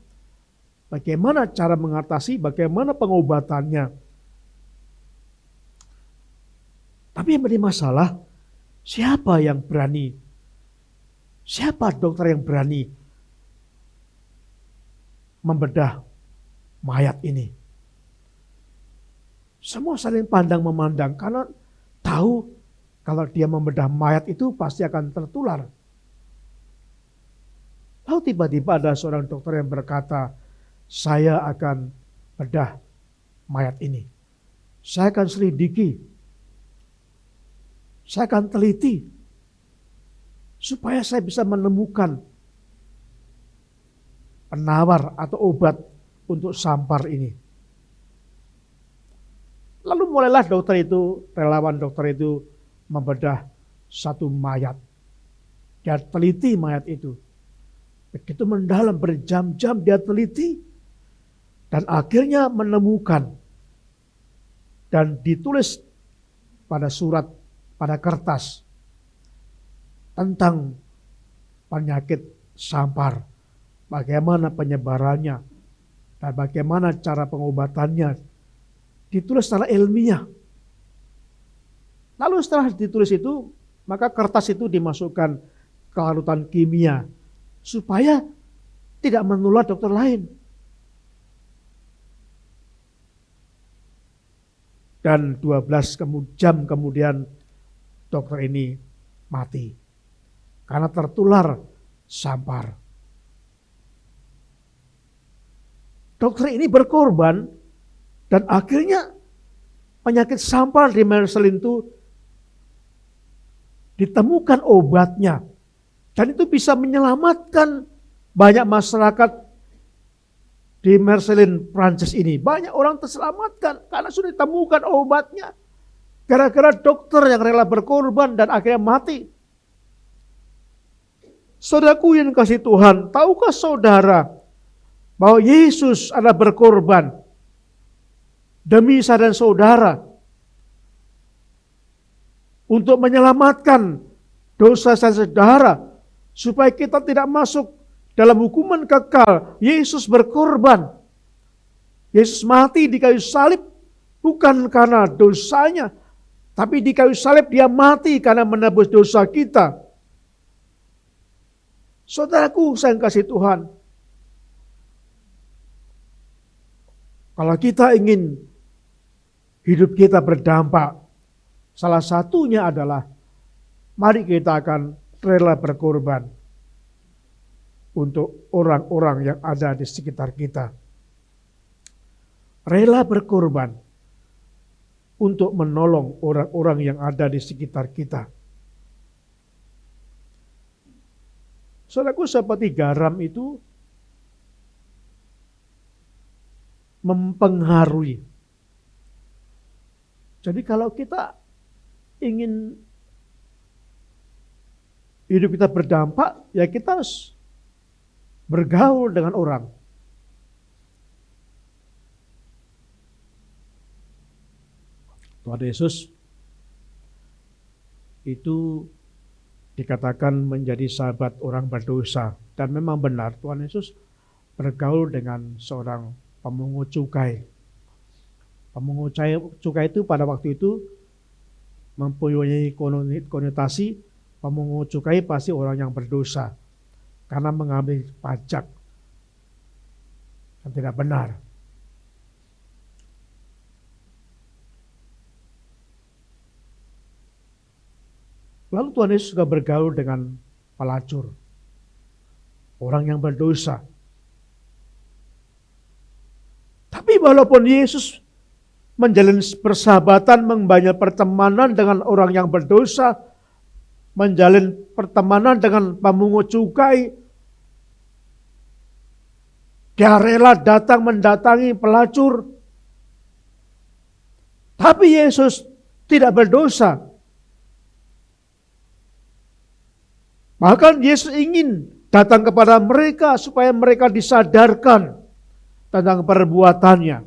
bagaimana cara mengatasi, bagaimana pengobatannya. Tapi yang menjadi masalah, siapa yang berani? Siapa dokter yang berani membedah mayat ini? Semua saling pandang memandang karena tahu kalau dia membedah mayat itu pasti akan tertular. Lalu tiba-tiba ada seorang dokter yang berkata, saya akan bedah mayat ini. Saya akan selidiki. Saya akan teliti. Supaya saya bisa menemukan penawar atau obat untuk sampar ini. Lalu mulailah relawan dokter itu membedah satu mayat. Dia teliti mayat itu. Begitu mendalam, berjam-jam dia teliti. Dan akhirnya menemukan. Dan ditulis pada surat, pada kertas. Tentang penyakit sampar. Bagaimana penyebarannya. Dan bagaimana cara pengobatannya. Ditulis secara ilmiah. Lalu setelah ditulis itu, maka kertas itu dimasukkan ke larutan kimia. Supaya tidak menular dokter lain. Dan 12 jam kemudian dokter ini mati. Karena tertular sampar. Dokter ini berkorban dan akhirnya penyakit sampar di Marseille itu ditemukan obatnya. Dan itu bisa menyelamatkan banyak masyarakat di Marseille, Prancis ini. Banyak orang terselamatkan karena sudah ditemukan obatnya. Gara-gara dokter yang rela berkorban dan akhirnya mati. Saudaraku yang kasih Tuhan, tahukah saudara bahwa Yesus adalah berkorban demi saya dan saudara untuk menyelamatkan dosa saya saudara supaya kita tidak masuk dalam hukuman kekal. Yesus berkorban. Yesus mati di kayu salib bukan karena dosanya, tapi di kayu salib dia mati karena menebus dosa kita. Saudaraku sayang kasih Tuhan, kalau kita ingin hidup kita berdampak, salah satunya adalah mari kita akan rela berkorban untuk orang-orang yang ada di sekitar kita. Rela berkorban untuk menolong orang-orang yang ada di sekitar kita. Saudaraku, seperti garam itu mempengaruhi. Jadi kalau kita ingin hidup kita berdampak, ya kita harus bergaul dengan orang. Tuhan Yesus itu dikatakan menjadi sahabat orang berdosa. Dan memang benar Tuhan Yesus bergaul dengan seorang pemungut cukai. Pemungut cukai itu pada waktu itu mempunyai konotasi pemungut cukai pasti orang yang berdosa. Karena mengambil pajak yang tidak benar. Lalu Tuhan Yesus juga bergaul dengan pelacur. Orang yang berdosa. Tapi walaupun Yesus menjalin persahabatan, membangun pertemanan dengan orang yang berdosa, menjalin pertemanan dengan pemungut cukai, dia rela mendatangi pelacur. Tapi Yesus tidak berdosa. Bahkan Yesus ingin datang kepada mereka supaya mereka disadarkan tentang perbuatannya.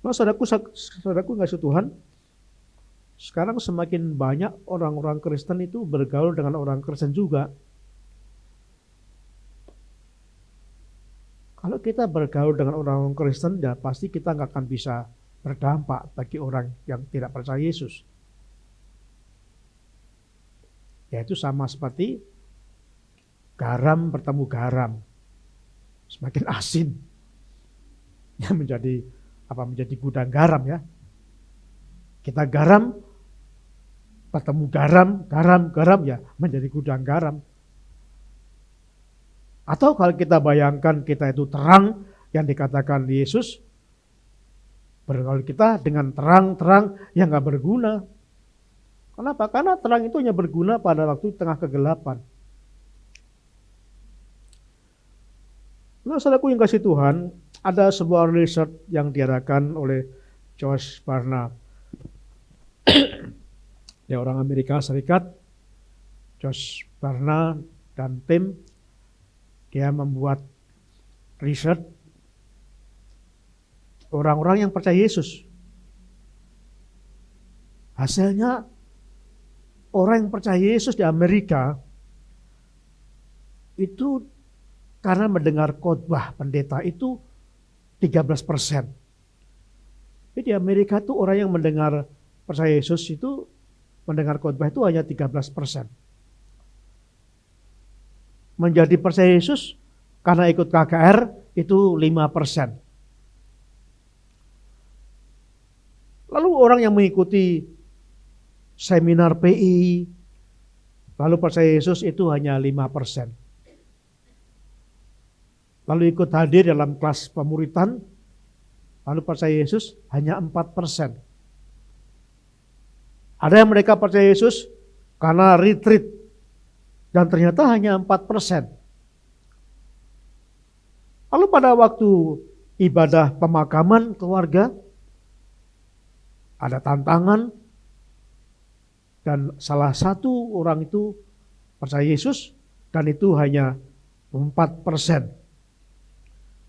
Nah, saudaraku ngasih Tuhan, sekarang semakin banyak orang-orang Kristen itu bergaul dengan orang Kristen juga. Kalau kita bergaul dengan orang-orang Kristen, ya pasti kita nggak akan bisa berdampak bagi orang yang tidak percaya Yesus. Yaitu sama seperti garam bertemu garam, semakin asin, ya menjadi gudang garam ya. Kita garam, bertemu garam ya menjadi gudang garam. Atau kalau kita bayangkan kita itu terang yang dikatakan Yesus, bergaul kita dengan terang-terang yang gak berguna. Kenapa? Karena terang itu hanya berguna pada waktu tengah kegelapan. Nah, saudaraku yang kasih Tuhan, ada sebuah riset yang diadakan oleh Josh Barna. Dia orang Amerika Serikat. Josh Barna dan tim, dia membuat riset orang-orang yang percaya Yesus. Hasilnya, orang yang percaya Yesus di Amerika itu karena mendengar khotbah pendeta itu 13%. Jadi di Amerika itu orang yang mendengar percaya Yesus itu mendengar khotbah itu hanya 13%. Menjadi percaya Yesus karena ikut KKR itu 5%. Lalu orang yang mengikuti seminar PI lalu percaya Yesus itu hanya 5%. Lalu ikut hadir dalam kelas pemuritan lalu percaya Yesus hanya 4%. Ada yang mereka percaya Yesus karena retreat dan ternyata hanya 4%. Lalu pada waktu ibadah pemakaman keluarga, ada tantangan, dan salah satu orang itu percaya Yesus, dan itu hanya 4%.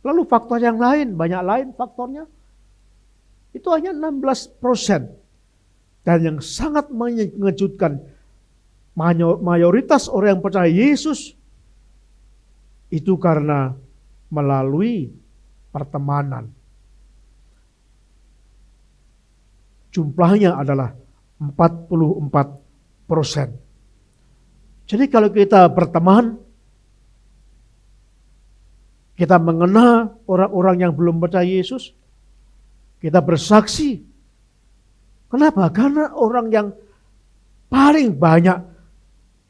Lalu faktor yang lain, banyak lain faktornya, itu hanya 16%. Dan yang sangat mengejutkan, mayoritas orang yang percaya Yesus itu karena melalui pertemanan. Jumlahnya adalah 44%. Jadi kalau kita berteman, kita mengenal orang-orang yang belum percaya Yesus, kita bersaksi. Kenapa? Karena orang yang paling banyak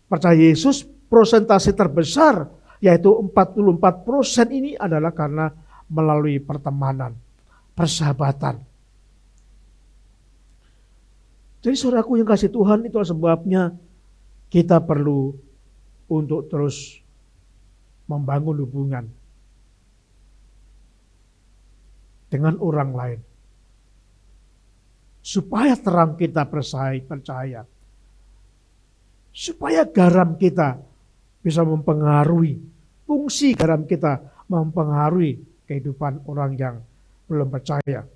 percaya Yesus, prosentase terbesar yaitu 44% ini adalah karena melalui pertemanan, persahabatan. Jadi saudaraku yang kasih Tuhan, itulah sebabnya kita perlu untuk terus membangun hubungan dengan orang lain. Supaya terang kita percaya. Supaya garam kita bisa mempengaruhi, fungsi garam kita mempengaruhi kehidupan orang yang belum percaya.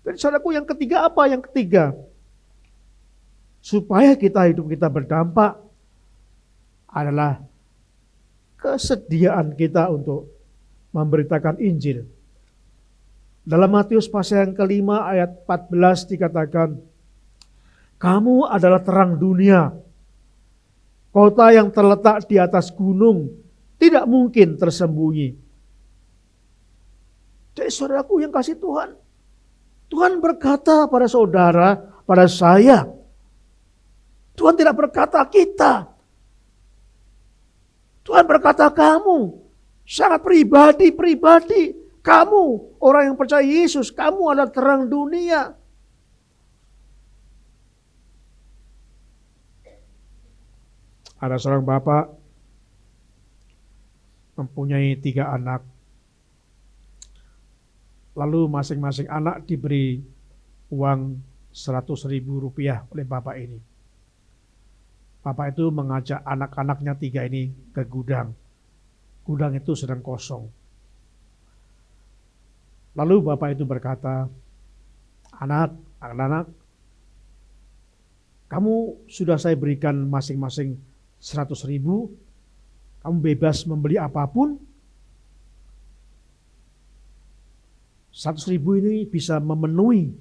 Dan saudaraku yang ketiga apa? Yang ketiga, supaya hidup kita berdampak adalah kesediaan kita untuk memberitakan Injil. Dalam Matius pasal yang kelima ayat 14 dikatakan, kamu adalah terang dunia. Kota yang terletak di atas gunung tidak mungkin tersembunyi. Jadi saudaraku yang kasih Tuhan, Tuhan berkata pada saudara, pada saya. Tuhan tidak berkata kita. Tuhan berkata kamu. Sangat pribadi. Kamu orang yang percaya Yesus, kamu adalah terang dunia. Ada seorang bapak mempunyai 3 anak. Lalu masing-masing anak diberi uang 100.000 rupiah oleh bapak ini. Bapak itu mengajak anak-anaknya 3 ini ke gudang. Gudang itu sedang kosong. Lalu bapak itu berkata, anak-anak, kamu sudah saya berikan masing-masing 100.000, kamu bebas membeli apapun. 100.000 ini bisa memenuhi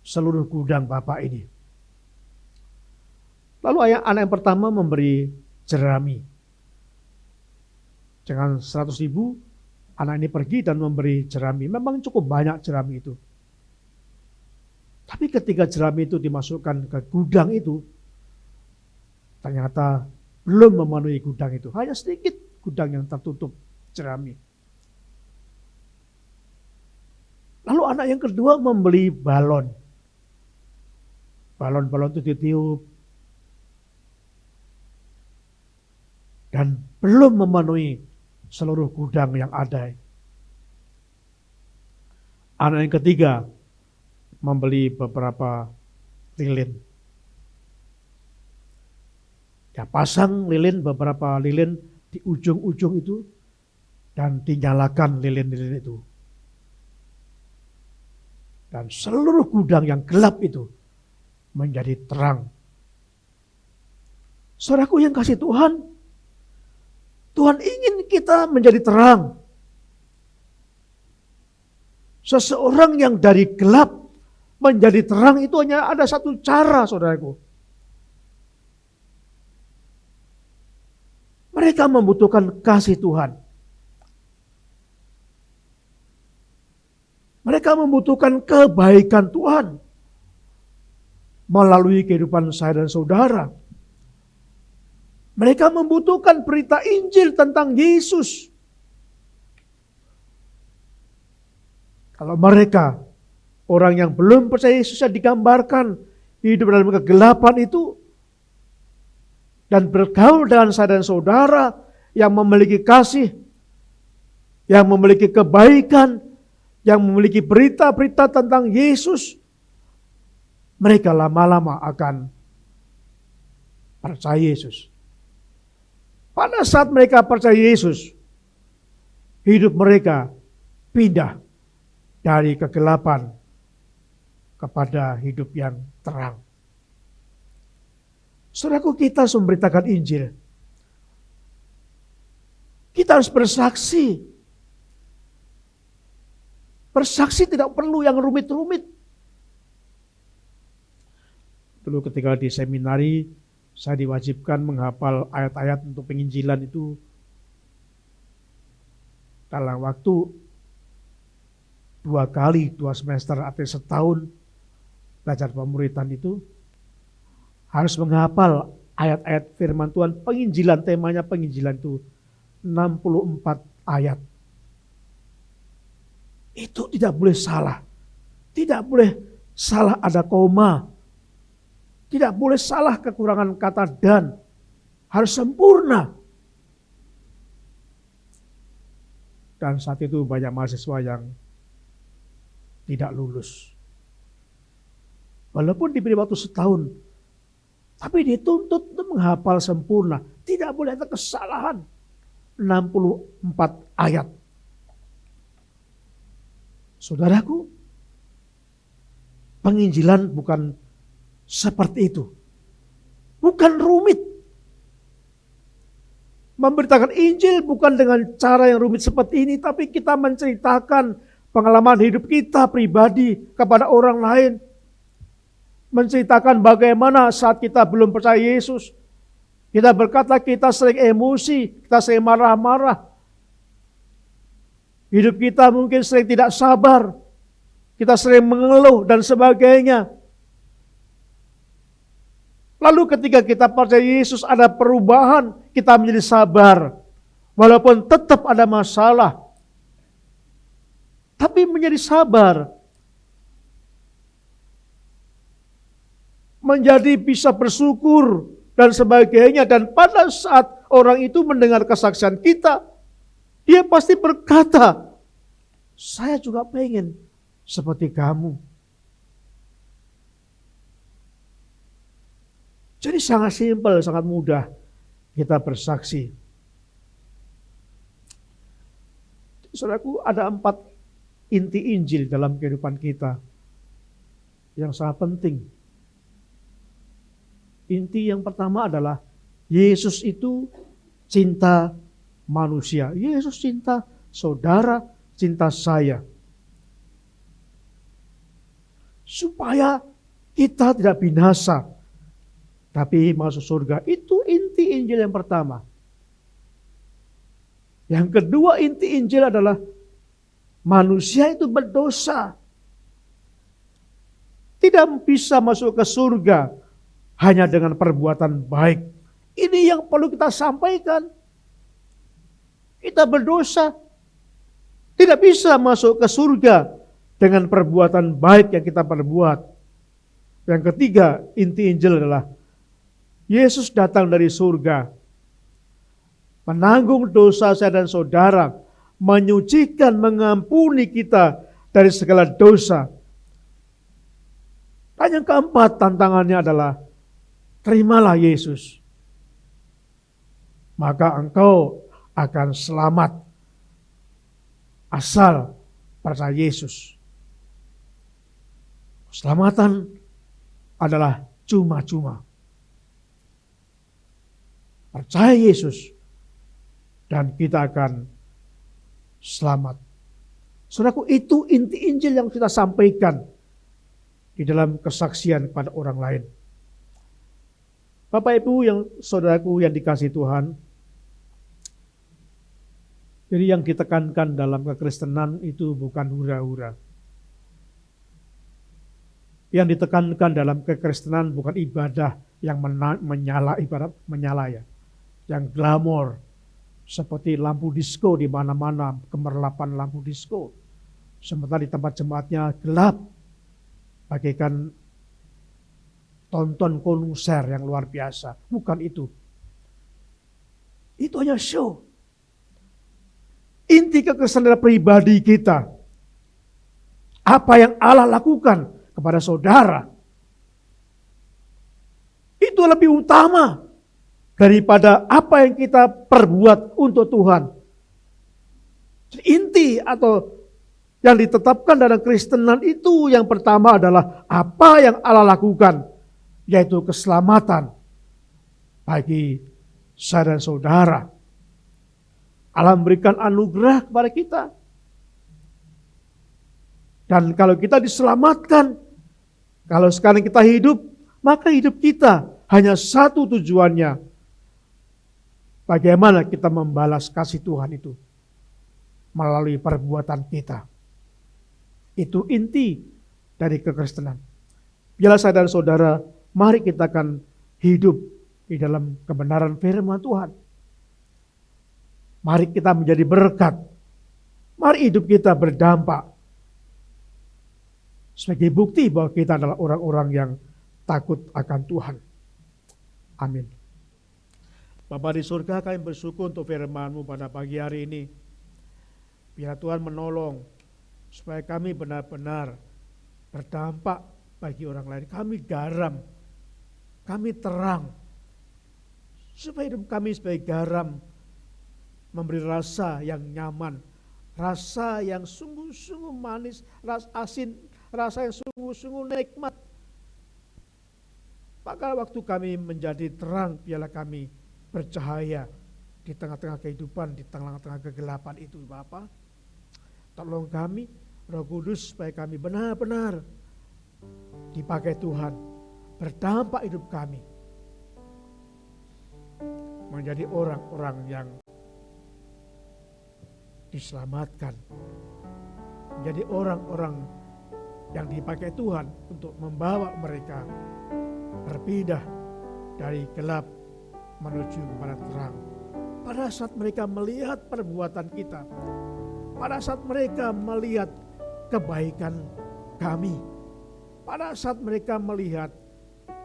seluruh gudang bapak ini. Lalu anak yang pertama memberi jerami. Dengan 100.000, anak ini pergi dan memberi jerami. Memang cukup banyak jerami itu. Tapi ketika jerami itu dimasukkan ke gudang itu, ternyata belum memenuhi gudang itu. Hanya sedikit gudang yang tertutup jerami. Lalu anak yang kedua membeli balon. Balon-balon itu ditiup. Dan belum memenuhi seluruh gudang yang ada. Anak yang ketiga membeli beberapa lilin. Ya, pasang lilin, beberapa lilin di ujung-ujung itu dan dinyalakan lilin-lilin itu. Dan seluruh gudang yang gelap itu menjadi terang. Saudaraku yang kasih Tuhan, Tuhan ingin kita menjadi terang. Seseorang yang dari gelap menjadi terang itu hanya ada satu cara, saudaraku. Mereka membutuhkan kasih Tuhan. Mereka membutuhkan kebaikan Tuhan melalui kehidupan saya dan saudara. Mereka membutuhkan berita Injil tentang Yesus. Kalau mereka, orang yang belum percaya Yesus, digambarkan hidup dalam kegelapan itu, dan bergaul dengan saya dan saudara yang memiliki kasih, yang memiliki kebaikan, yang memiliki berita-berita tentang Yesus, mereka lama-lama akan percaya Yesus. Pada saat mereka percaya Yesus, hidup mereka pindah dari kegelapan kepada hidup yang terang. Saudaraku, kita harus memberitakan Injil. Kita harus bersaksi. Bersaksi tidak perlu yang rumit-rumit. Dulu ketika di seminari, saya diwajibkan menghafal ayat-ayat untuk penginjilan itu dalam waktu 2 semester atau setahun belajar pemuritan itu harus menghafal ayat-ayat firman Tuhan. Penginjilan, temanya penginjilan itu 64 ayat. Itu tidak boleh salah. Tidak boleh salah ada koma. Tidak boleh salah kekurangan kata dan. Harus sempurna. Dan saat itu banyak mahasiswa yang tidak lulus. Walaupun diberi waktu setahun, tapi dituntut untuk menghafal sempurna. Tidak boleh ada kesalahan. 64 ayat. Saudaraku, penginjilan bukan seperti itu. Bukan rumit. Memberitakan Injil bukan dengan cara yang rumit seperti ini, tapi kita menceritakan pengalaman hidup kita pribadi kepada orang lain. Menceritakan bagaimana saat kita belum percaya Yesus, kita berkata kita sering emosi, kita sering marah-marah. Hidup kita mungkin sering tidak sabar. Kita sering mengeluh dan sebagainya. Lalu ketika kita percaya Yesus ada perubahan, kita menjadi sabar. Walaupun tetap ada masalah. Tapi menjadi sabar. Menjadi bisa bersyukur dan sebagainya. Dan pada saat orang itu mendengar kesaksian kita, dia pasti berkata, saya juga pengen seperti kamu. Jadi sangat simpel, sangat mudah kita bersaksi. Saudaraku, ada 4 inti Injil dalam kehidupan kita yang sangat penting. Inti yang pertama adalah Yesus itu cinta manusia. Yesus cinta saudara, cinta saya. Supaya kita tidak binasa, tapi masuk surga. Itu inti Injil yang pertama. Yang kedua inti Injil adalah manusia itu berdosa. Tidak bisa masuk ke surga hanya dengan perbuatan baik Ini yang perlu kita sampaikan. Kita berdosa. Tidak bisa masuk ke surga dengan perbuatan baik yang kita perbuat. Yang ketiga, inti Injil adalah Yesus datang dari surga, menanggung dosa saya dan saudara, menyucikan, mengampuni kita dari segala dosa. Dan yang keempat, tantangannya adalah terimalah Yesus, maka engkau akan selamat asal percaya Yesus. Keselamatan adalah cuma-cuma. Percaya Yesus dan kita akan selamat. Saudaraku, itu inti Injil yang kita sampaikan di dalam kesaksian kepada orang lain. Bapak Ibu yang saudaraku yang dikasihi Tuhan, jadi yang ditekankan dalam kekristenan itu bukan hura-hura. Yang ditekankan dalam kekristenan bukan ibadah yang menyala ya, yang glamor seperti lampu disko di mana-mana, gemerlapan lampu disko. Sementara di tempat jemaatnya gelap, bagaikan tonton konser yang luar biasa. Bukan itu. Itu hanya show. Inti kekristenan adalah pribadi kita. Apa yang Allah lakukan kepada saudara, itu lebih utama daripada apa yang kita perbuat untuk Tuhan. Inti atau yang ditetapkan dalam Kristenan itu yang pertama adalah apa yang Allah lakukan, yaitu keselamatan bagi saya dan saudara. Allah memberikan anugerah kepada kita. Dan kalau kita diselamatkan, kalau sekarang kita hidup, maka hidup kita hanya satu tujuannya. Bagaimana kita membalas kasih Tuhan itu melalui perbuatan kita. Itu inti dari kekristenan. Biarlah saya dan saudara, mari kita akan hidup di dalam kebenaran firman Tuhan. Mari kita menjadi berkat. Mari hidup kita berdampak. Sebagai bukti bahwa kita adalah orang-orang yang takut akan Tuhan. Amin. Bapa di surga, kami bersyukur untuk firman-Mu pada pagi hari ini. Biar Tuhan menolong supaya kami benar-benar berdampak bagi orang lain. Kami garam, kami terang. Supaya hidup kami sebagai garam memberi rasa yang nyaman, rasa yang sungguh-sungguh manis, rasa asin, rasa yang sungguh-sungguh nikmat. Maka waktu kami menjadi terang, biarlah kami bercahaya di tengah-tengah kehidupan, di tengah-tengah kegelapan itu, Bapa. Tolong kami, Roh Kudus, supaya kami benar-benar dipakai Tuhan, berdampak hidup kami menjadi orang-orang yang diselamatkan, menjadi orang-orang yang dipakai Tuhan untuk membawa mereka berpindah dari gelap menuju kepada terang. Pada saat mereka melihat perbuatan kita, pada saat mereka melihat kebaikan kami, pada saat mereka melihat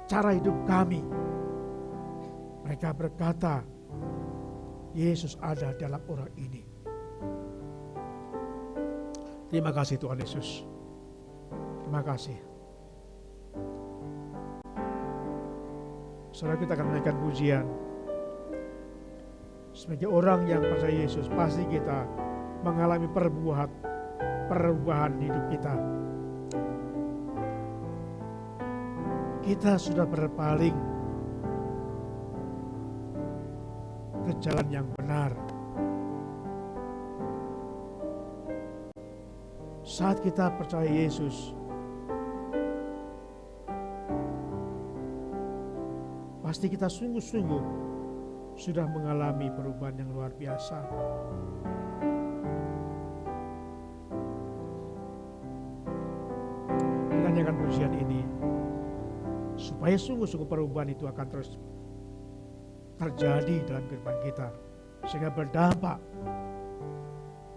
cara hidup kami, mereka berkata, Yesus ada dalam orang ini. Terima kasih Tuhan Yesus. Terima kasih. Saudara, kita akan menaikkan pujian. Sebagai orang yang percaya Yesus, pasti kita mengalami perubahan hidup kita. Kita sudah berpaling ke jalan yang benar. Saat kita percaya Yesus, pasti kita sungguh-sungguh sudah mengalami perubahan yang luar biasa. Kita nyanyikan pujian ini supaya sungguh-sungguh perubahan itu akan terus terjadi dalam kehidupan kita, sehingga berdampak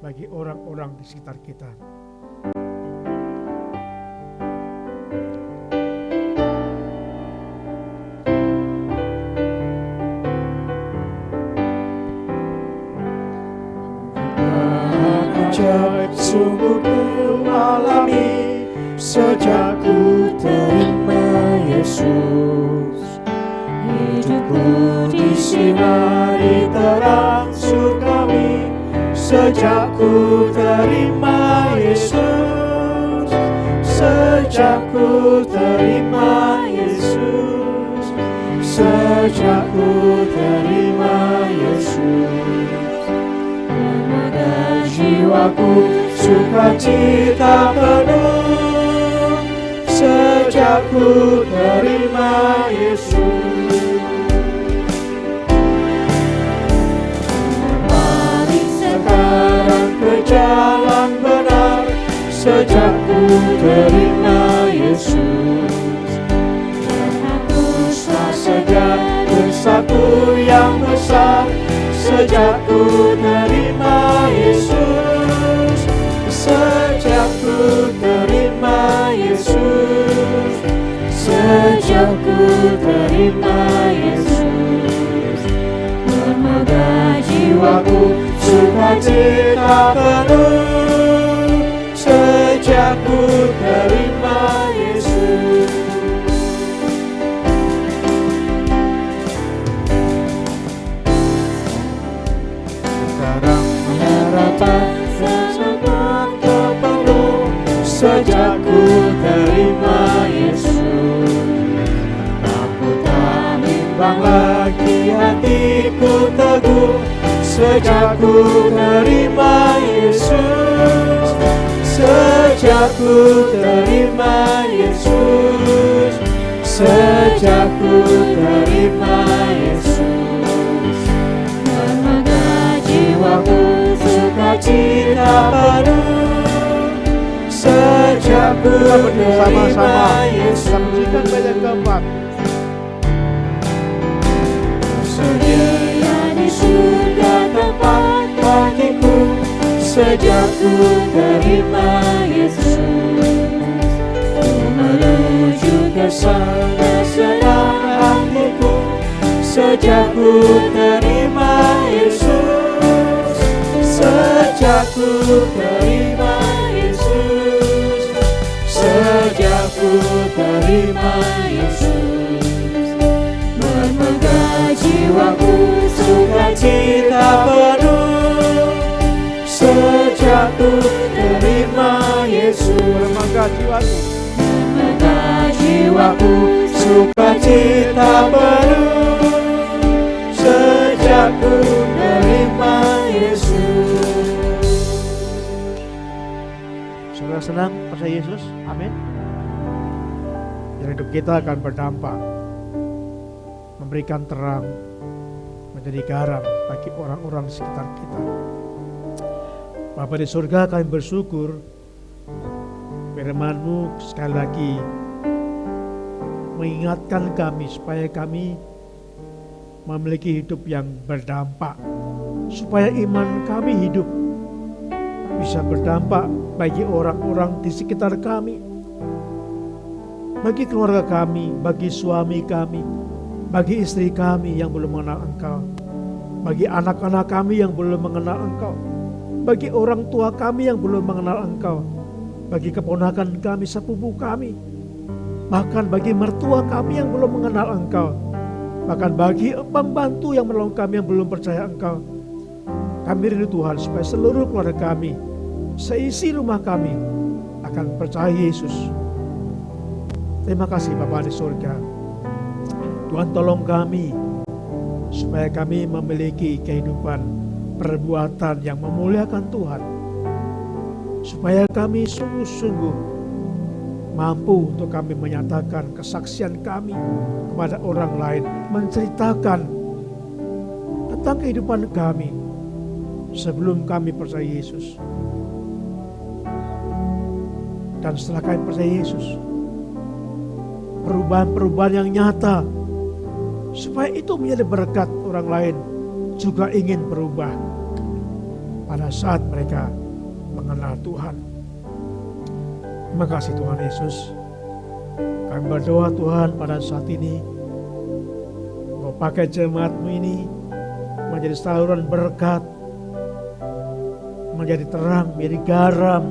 bagi orang-orang di sekitar kita. Sungguh ku alami sejak ku terima Yesus. Hidupku disinari terang surgawi sejak ku terima Yesus. Sejak ku terima Yesus. Sejak ku terima Yesus. Jiwaku sukacita penuh sejak ku terima Yesus. Mari sekarang ke jalan benar sejak ku terima Yesus. Menghapuslah segala dosaku yang besar sejak ku terima Yesus. Sejak ku terima Yesus. Sejak ku terima Yesus. Bermegah jiwaku sukacita penuh sejak ku terima Yesus. Sekarang harapan sesungguh penuh sejak ku terima Yesus. Aku tak bimbang lagi, hatiku teguh sejak ku terima Yesus. Sejak ku terima Yesus. Sejak ku terima Yesus. Bermegah jiwaku sukacita penuh sejak ku terima Yesus. Saksikan banyak keempat. Sedia di surga tempat bagiku sejak ku terima Yesus. Ku menuju ke sana senang hatiku sejak ku terima Yesus. Sejak ku terima Yesus. Sejak ku terima Yesus. Bermegah jiwaku sukacita penuh sejak ku terima Yesus. Bermegah jiwaku. Bermegah jiwaku sukacita penuh sejak ku terima Yesus. Saudara senang percaya Yesus? Amin. Dan hidup kita akan berdampak, memberikan terang, menjadi garam bagi orang-orang di sekitar kita. Bapa di surga, kami bersyukur firman-Mu sekali lagi mengingatkan kami supaya kami memiliki hidup yang berdampak, supaya iman kami hidup bisa berdampak bagi orang-orang di sekitar kami, bagi keluarga kami, bagi suami kami, bagi istri kami yang belum mengenal Engkau, bagi anak-anak kami yang belum mengenal Engkau, bagi orang tua kami yang belum mengenal Engkau, bagi keponakan kami, sepupu kami, bahkan bagi mertua kami yang belum mengenal Engkau, bahkan bagi pembantu yang menolong kami yang belum percaya Engkau. Kami rindu Tuhan supaya seluruh keluarga kami, seisi rumah kami akan percaya Yesus. Terima kasih Bapa di surga. Tuhan tolong kami supaya kami memiliki kehidupan perbuatan yang memuliakan Tuhan, supaya kami sungguh-sungguh mampu untuk kami menyatakan kesaksian kami kepada orang lain, menceritakan tentang kehidupan kami sebelum kami percaya Yesus dan setelah kami percaya Yesus. Perubahan-perubahan yang nyata supaya itu menjadi berkat orang lain juga ingin berubah pada saat mereka mengenal Tuhan. Terima kasih Tuhan Yesus. Kami berdoa Tuhan pada saat ini, Kau pakai jemaat-Mu ini menjadi saluran berkat, menjadi terang, menjadi garam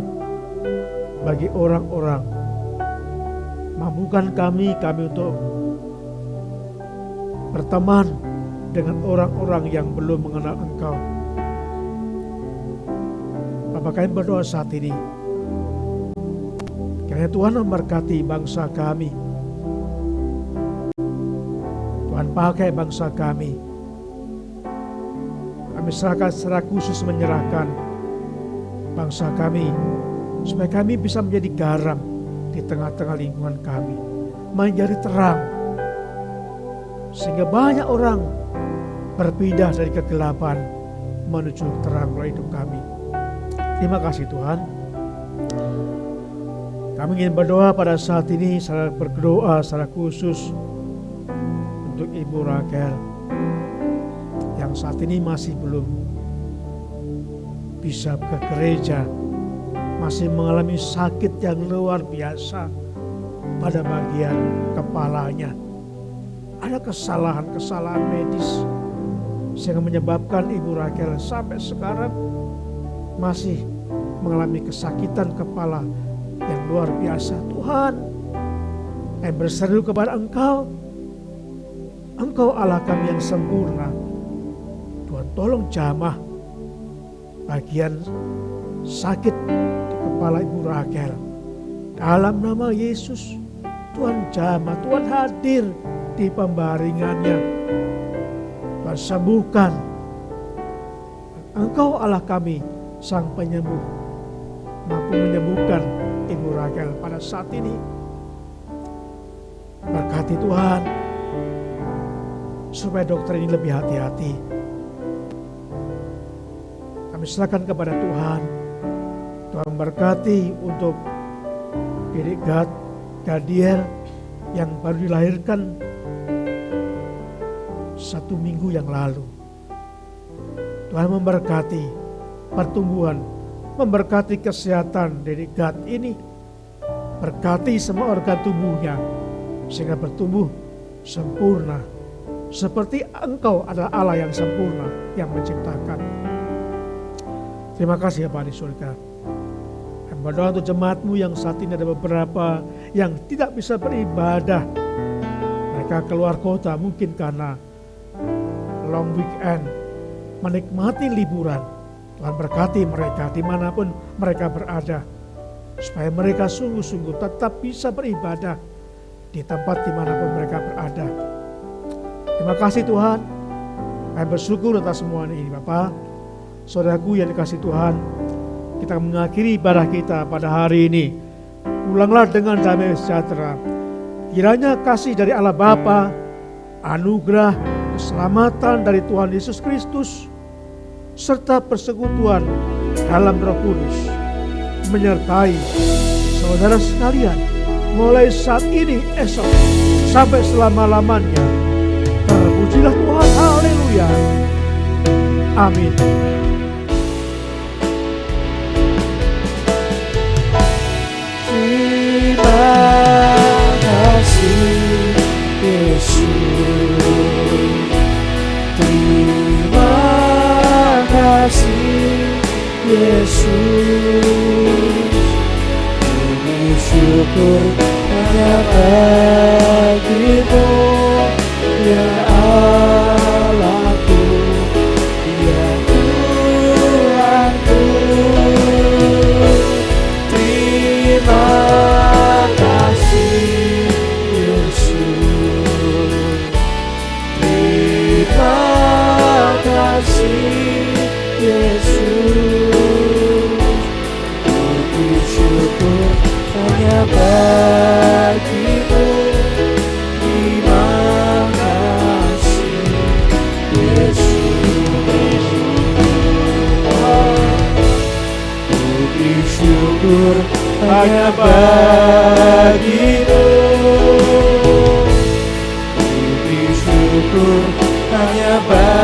bagi orang-orang. Mampukan kami untuk berteman dengan orang-orang yang belum mengenal Engkau. Bapak, kami berdoa saat ini, kiranya Tuhan memberkati bangsa kami. Tuhan pakai bangsa kami. Kami serahkan secara khusus menyerahkan bangsa kami, supaya kami bisa menjadi garam di tengah-tengah lingkungan kami, menjadi terang, sehingga banyak orang berpindah dari kegelapan menuju terang melalui hidup kami. Terima kasih Tuhan. Kami ingin berdoa pada saat ini, berdoa secara khusus untuk Ibu Raquel yang saat ini masih belum bisa ke gereja, masih mengalami sakit yang luar biasa pada bagian kepalanya. Ada kesalahan-kesalahan medis sehingga menyebabkan Ibu Raquel sampai sekarang masih mengalami kesakitan kepala yang luar biasa. Tuhan, kami berseru kepada Engkau. Engkau Allah kami yang sempurna. Tuhan, tolong jamah bagian sakit di kepala Ibu Raquel. Dalam nama Yesus, Tuhan jamah, Tuhan hadir di pembaringannya. Tuhan sembuhkan. Engkau Allah kami, Sang Penyembuh, mampu menyembuhkan Ibu Raquel pada saat ini. Berkati Tuhan, supaya dokter ini lebih hati-hati. Kami serahkan kepada Tuhan. Tuhan berkati untuk diri Gadiel yang baru dilahirkan 1 minggu yang lalu. Tuhan memberkati pertumbuhan, memberkati kesehatan dari Gad ini, berkati semua organ tubuhnya sehingga bertumbuh sempurna seperti Engkau adalah Allah yang sempurna yang menciptakan. Terima kasih ya Bapa di surga. Kami berdoa untuk jemaat-Mu yang saat ini ada beberapa yang tidak bisa beribadah. Mereka keluar kota mungkin karena long weekend, menikmati liburan. Tuhan berkati mereka dimanapun mereka berada, supaya mereka sungguh-sungguh tetap bisa beribadah di tempat dimanapun mereka berada. Terima kasih Tuhan. Kami bersyukur atas semua ini Bapak. Saudaraku yang dikasih Tuhan, kita mengakhiri ibadah kita pada hari ini. Pulanglah dengan damai sejahtera. Kiranya kasih dari Allah Bapa, anugerah, keselamatan dari Tuhan Yesus Kristus, serta persekutuan dalam Roh Kudus menyertai saudara sekalian mulai saat ini, esok, sampai selama-lamanya. Terpujilah Tuhan, haleluya, amin. Terima kasih Yesus, terima kasih Yesus. Puji syukur hanya bagi-Mu ya Allahku, ya Tuhanku. Terima kasih Yesus, terima kasih Yesus. Puji syukur hanya bagi-Mu. Terima kasih Yesus. Puji syukur hanya bagi-Mu. Puji syukur hanya bagi-Mu.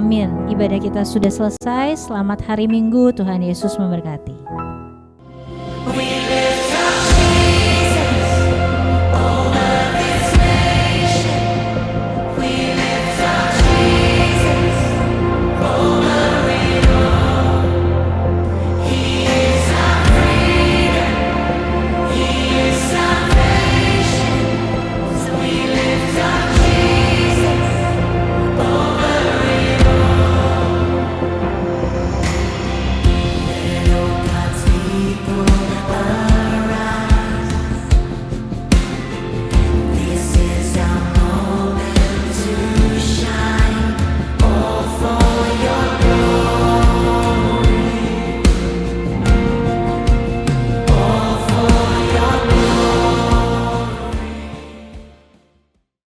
Amin. Ibadah kita sudah selesai. Selamat hari Minggu. Tuhan Yesus memberkati. We live